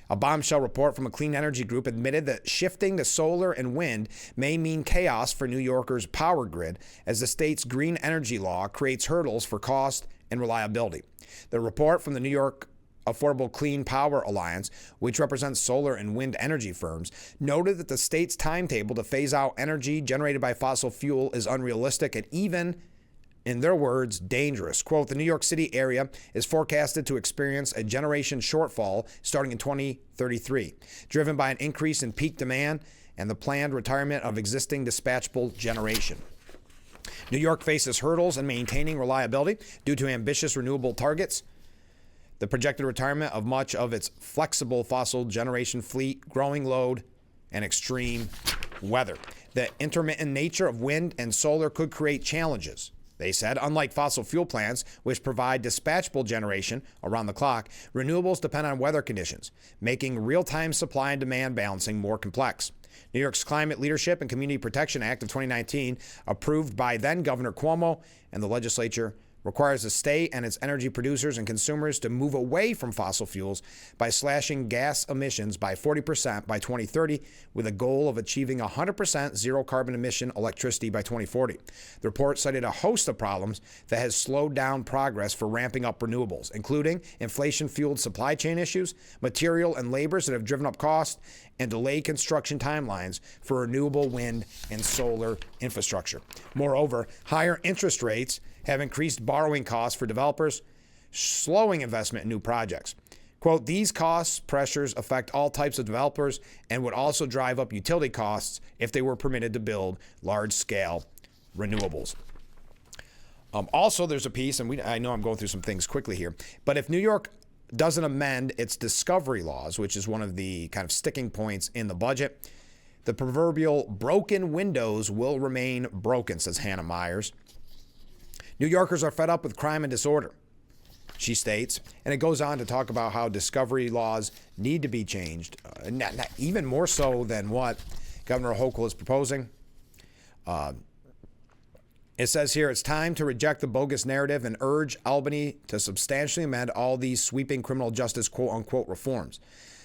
A bombshell report from a clean energy group admitted that shifting to solar and wind may mean chaos for New Yorkers' power grid as the state's green energy law creates hurdles for cost and reliability. The report from the New York Affordable Clean Power Alliance, which represents solar and wind energy firms, noted that the state's timetable to phase out energy generated by fossil fuel is unrealistic and even, in their words, dangerous. Quote, the New York City area is forecasted to experience a generation shortfall starting in 2033, driven by an increase in peak demand and the planned retirement of existing dispatchable generation. New York faces hurdles in maintaining reliability due to ambitious renewable targets, the projected retirement of much of its flexible fossil generation fleet, growing load, and extreme weather. The intermittent nature of wind and solar could create challenges. They said, unlike fossil fuel plants, which provide dispatchable generation around the clock, renewables depend on weather conditions, making real-time supply and demand balancing more complex. New York's Climate Leadership and Community Protection Act of 2019, approved by then-Governor Cuomo and the legislature, requires the state and its energy producers and consumers to move away from fossil fuels by slashing gas emissions by 40% by 2030, with a goal of achieving 100% zero carbon emission electricity by 2040. The report cited a host of problems that has slowed down progress for ramping up renewables, including inflation-fueled supply chain issues, material and labors that have driven up costs, and delayed construction timelines for renewable wind and solar infrastructure. Moreover, higher interest rates have increased borrowing costs for developers, slowing investment in new projects. Quote, these cost pressures affect all types of developers and would also drive up utility costs if they were permitted to build large-scale renewables. Also, there's a piece, and I know I'm going through some things quickly here, but if New York doesn't amend its discovery laws, which is one of the kind of sticking points in the budget, the proverbial broken windows will remain broken, says Hannah Myers. New Yorkers are fed up with crime and disorder, she states, and it goes on to talk about how discovery laws need to be changed, even more so than what Governor Hochul is proposing. It says here, it's time to reject the bogus narrative and urge Albany to substantially amend all these sweeping criminal justice quote-unquote reforms,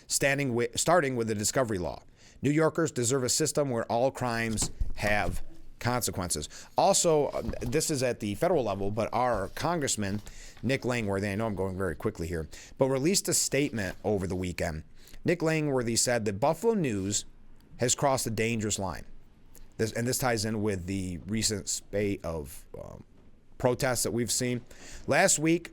starting with the discovery law. New Yorkers deserve a system where all crimes have consequences. Also, this is at the federal level, but our Congressman, Nick Langworthy, I know I'm going very quickly here, but released a statement over the weekend. Nick Langworthy said that Buffalo News has crossed a dangerous line. This ties in with the recent spate of protests that we've seen. Last week,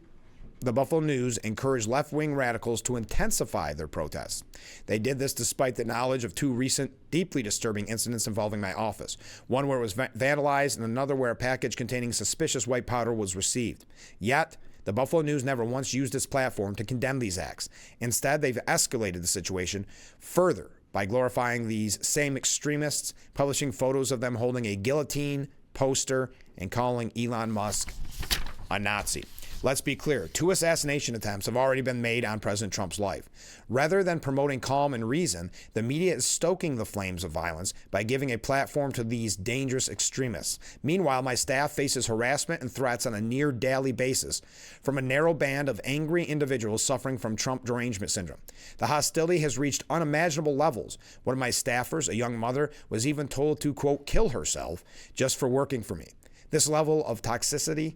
the Buffalo News encouraged left-wing radicals to intensify their protests. They did this despite the knowledge of two recent, deeply disturbing incidents involving my office. One where it was vandalized and another where a package containing suspicious white powder was received. Yet, the Buffalo News never once used its platform to condemn these acts. Instead, they've escalated the situation further by glorifying these same extremists, publishing photos of them holding a guillotine poster, and calling Elon Musk a Nazi. Let's be clear, 2 assassination attempts have already been made on President Trump's life. Rather than promoting calm and reason, the media is stoking the flames of violence by giving a platform to these dangerous extremists. Meanwhile, my staff faces harassment and threats on a near daily basis from a narrow band of angry individuals suffering from Trump derangement syndrome. The hostility has reached unimaginable levels. One of my staffers, a young mother, was even told to, quote, kill herself just for working for me. This level of toxicity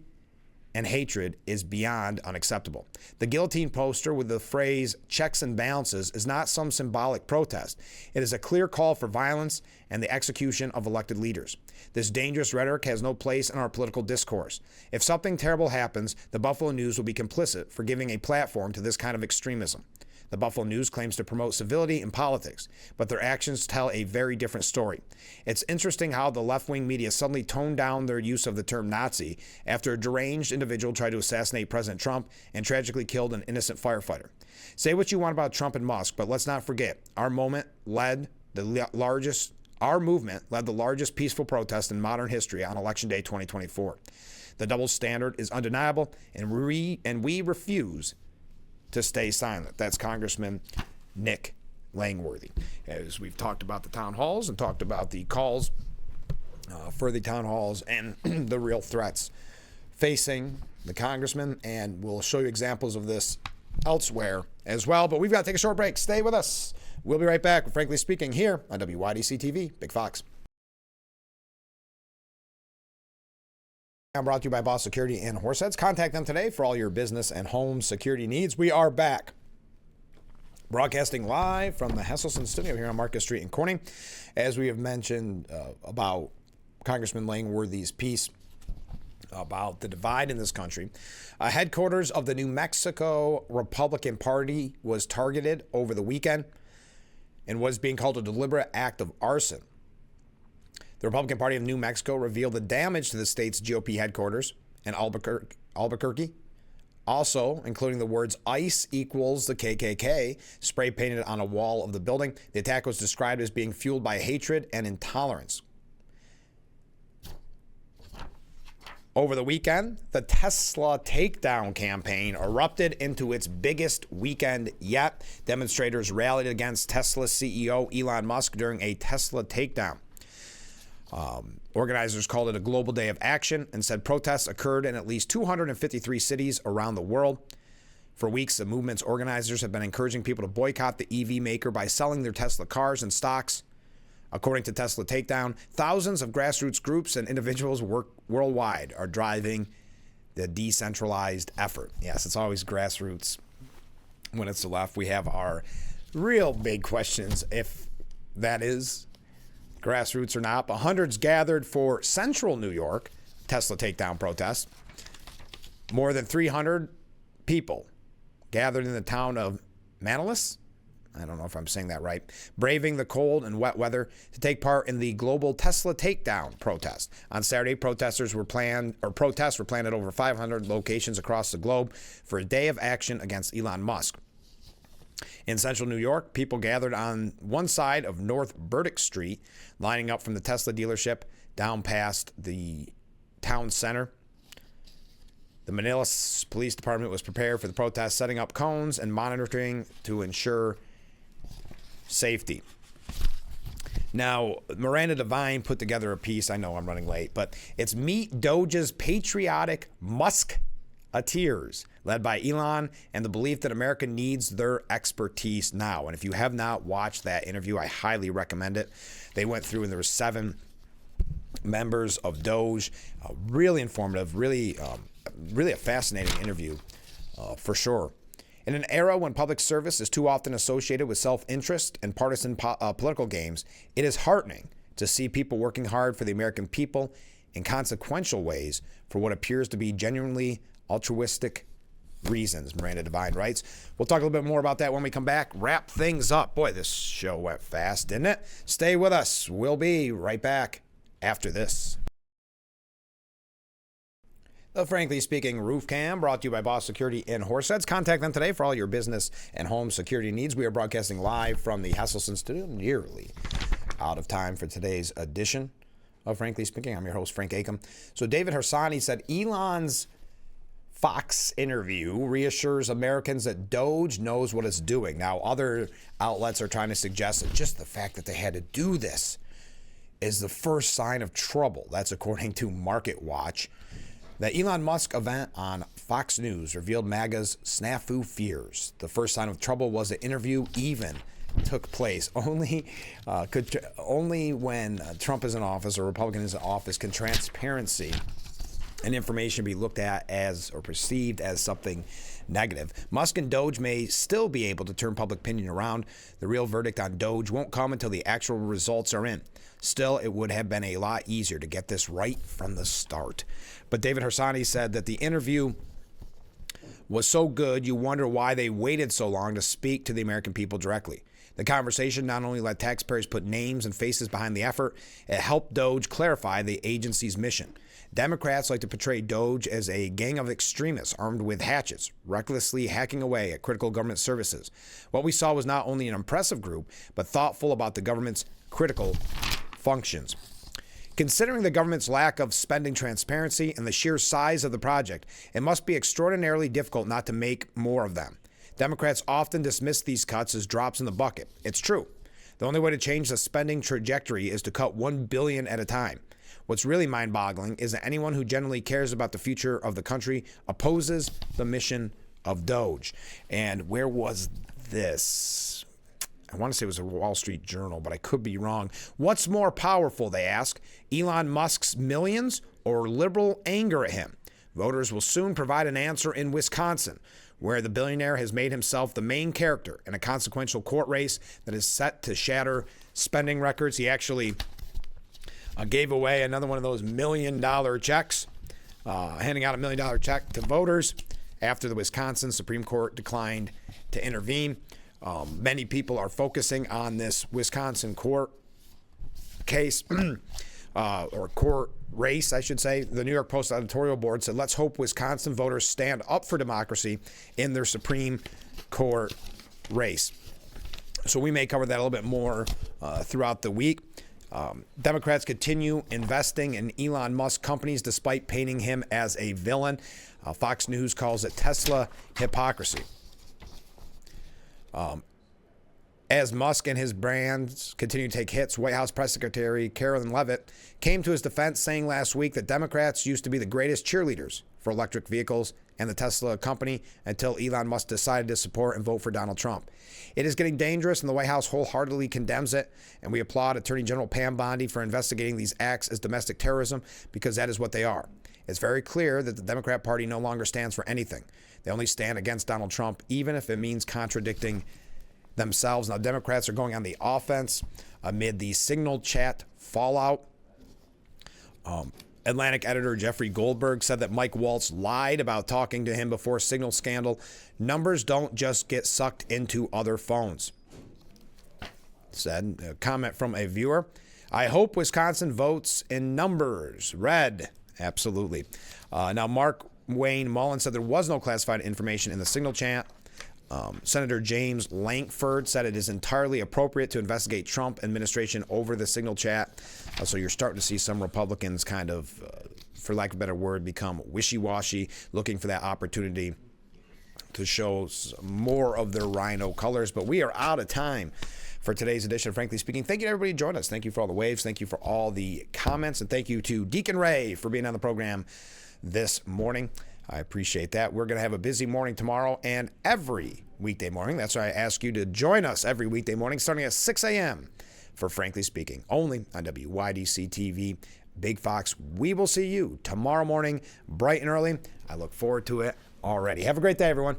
and hatred is beyond unacceptable. The guillotine poster with the phrase checks and balances is not some symbolic protest. It is a clear call for violence and the execution of elected leaders. This dangerous rhetoric has no place in our political discourse. If something terrible happens, the Buffalo News will be complicit for giving a platform to this kind of extremism. The Buffalo News claims to promote civility in politics, but their actions tell a very different story. It's interesting how the left-wing media suddenly toned down their use of the term Nazi after a deranged individual tried to assassinate President Trump and tragically killed an innocent firefighter. Say what you want about Trump and Musk, but let's not forget, our movement led the largest peaceful protest in modern history on Election Day 2024. The double standard is undeniable, and we refuse to stay silent. That's Congressman Nick Langworthy. As we've talked about the town halls and talked about the calls for the town halls and the real threats facing the congressman, and we'll show you examples of this elsewhere as well. But we've got to take a short break. Stay with us. We'll be right back with Frankly Speaking here on WYDC TV, Big Fox. I'm brought to you by Boss Security in Horseheads. Contact them today for all your business and home security needs. We are back, broadcasting live from the Hesselson studio here on Marcus Street in Corning. As we have mentioned about Congressman Langworthy's piece about the divide in this country, headquarters of the New Mexico Republican Party was targeted over the weekend and was being called a deliberate act of arson. The Republican Party of New Mexico revealed the damage to the state's GOP headquarters in Albuquerque, also including the words "ICE equals the KKK" spray painted on a wall of the building. The attack was described as being fueled by hatred and intolerance. Over the weekend, the Tesla takedown campaign erupted into its biggest weekend yet. Demonstrators rallied against Tesla CEO Elon Musk during a Tesla takedown. Organizers called it a global day of action and said protests occurred in at least 253 cities around the world. For weeks, the movement's organizers have been encouraging people to boycott the EV maker by selling their Tesla cars and stocks. According to Tesla Takedown, thousands of grassroots groups and individuals worldwide are driving the decentralized effort. Yes, it's always grassroots when it's the left. We have our real big questions if that is grassroots or not. But hundreds gathered for central New York Tesla takedown protest. More than 300 people gathered in the town of Manlius. I don't know if I'm saying that right. Braving the cold and wet weather to take part in the global Tesla takedown protest. On Saturday, protests were planned at over 500 locations across the globe for a day of action against Elon Musk. In central New York, people gathered on one side of North Burdick Street, lining up from the Tesla dealership down past the town center. The Manila Police Department was prepared for the protest, setting up cones and monitoring to ensure safety. Now, Miranda Devine put together a piece. I know I'm running late, but it's Meet Doge's Patriotic Musketeers, led by Elon, and the belief that America needs their expertise now. And if you have not watched that interview, I highly recommend it. They went through, and there were 7 members of Doge. Really informative, really a fascinating interview, for sure. In an era when public service is too often associated with self-interest and partisan political games, it is heartening to see people working hard for the American people in consequential ways for what appears to be genuinely altruistic reasons, Miranda Devine writes. We'll talk a little bit more about that when we come back. Wrap things up. Boy, this show went fast, didn't it? Stay with us. We'll be right back after this. The Frankly Speaking Roof Cam, brought to you by Boss Security in Horseheads. Contact them today for all your business and home security needs. We are broadcasting live from the Hesselson studio, nearly out of time for today's edition of Frankly Speaking. I'm your host, Frank Acom. So David Hersani said Elon's Fox interview reassures Americans that Doge knows what it's doing. Now, other outlets are trying to suggest that just the fact that they had to do this is the first sign of trouble. That's according to Market Watch. The Elon Musk event on Fox News revealed MAGA's snafu fears. The first sign of trouble was the interview even took place. Only when Trump is in office or Republican is in office can transparency and information be looked at as or perceived as something negative. Musk and Doge may still be able to turn public opinion around. The real verdict on Doge won't come until the actual results are in. Still, it would have been a lot easier to get this right from the start. But David Hersani said that the interview was so good, you wonder why they waited so long to speak to the American people directly. The conversation not only let taxpayers put names and faces behind the effort, it helped Doge clarify the agency's mission. Democrats like to portray Doge as a gang of extremists armed with hatchets, recklessly hacking away at critical government services. What we saw was not only an impressive group, but thoughtful about the government's critical functions. Considering the government's lack of spending transparency and the sheer size of the project, it must be extraordinarily difficult not to make more of them. Democrats often dismiss these cuts as drops in the bucket. It's true. The only way to change the spending trajectory is to cut $1 billion at a time. What's really mind-boggling is that anyone who genuinely cares about the future of the country opposes the mission of DOGE. And where was this? I want to say it was a Wall Street Journal, but I could be wrong. What's more powerful, they ask, Elon Musk's millions or liberal anger at him? Voters will soon provide an answer in Wisconsin, where the billionaire has made himself the main character in a consequential court race that is set to shatter spending records. He actually gave away another one of those $1 million checks, handing out $1 million check to voters after the Wisconsin Supreme Court declined to intervene. Many people are focusing on this Wisconsin court case, or court race, I should say. The New York Post editorial board said, let's hope Wisconsin voters stand up for democracy in their Supreme Court race. So we may cover that a little bit more throughout the week. Democrats continue investing in Elon Musk companies despite painting him as a villain. Fox News calls it Tesla hypocrisy. As Musk and his brands continue to take hits, White House Press Secretary Carolyn Leavitt came to his defense, saying last week that Democrats used to be the greatest cheerleaders for electric vehicles and the Tesla company until Elon Musk decided to support and vote for Donald Trump. It is getting dangerous, and the White House wholeheartedly condemns it, and we applaud Attorney General Pam Bondi for investigating these acts as domestic terrorism, because that is what they are. It's very clear that the Democrat Party no longer stands for anything. They only stand against Donald Trump, even if it means contradicting themselves. Now, Democrats are going on the offense amid the Signal chat fallout. Atlantic editor Jeffrey Goldberg said that Mike Waltz lied about talking to him before Signal scandal. Numbers don't just get sucked into other phones. Said a comment from a viewer. I hope Wisconsin votes in numbers. Red. Absolutely. Now, Mark Wayne Mullen said there was no classified information in the Signal chat. Senator James Lankford said it is entirely appropriate to investigate Trump administration over the Signal chat. So you're starting to see some Republicans kind of, for lack of a better word, become wishy-washy, looking for that opportunity to show more of their rhino colors. But we are out of time for today's edition of Frankly Speaking. Thank you to everybody who joined us. Thank you for all the waves. Thank you for all the comments. And thank you to Deacon Ray for being on the program this morning. I appreciate that. We're going to have a busy morning tomorrow and every weekday morning. That's why I ask you to join us every weekday morning starting at 6 a.m. for Frankly Speaking, only on WYDC TV, Big Fox. We will see you tomorrow morning, bright and early. I look forward to it already. Have a great day, everyone.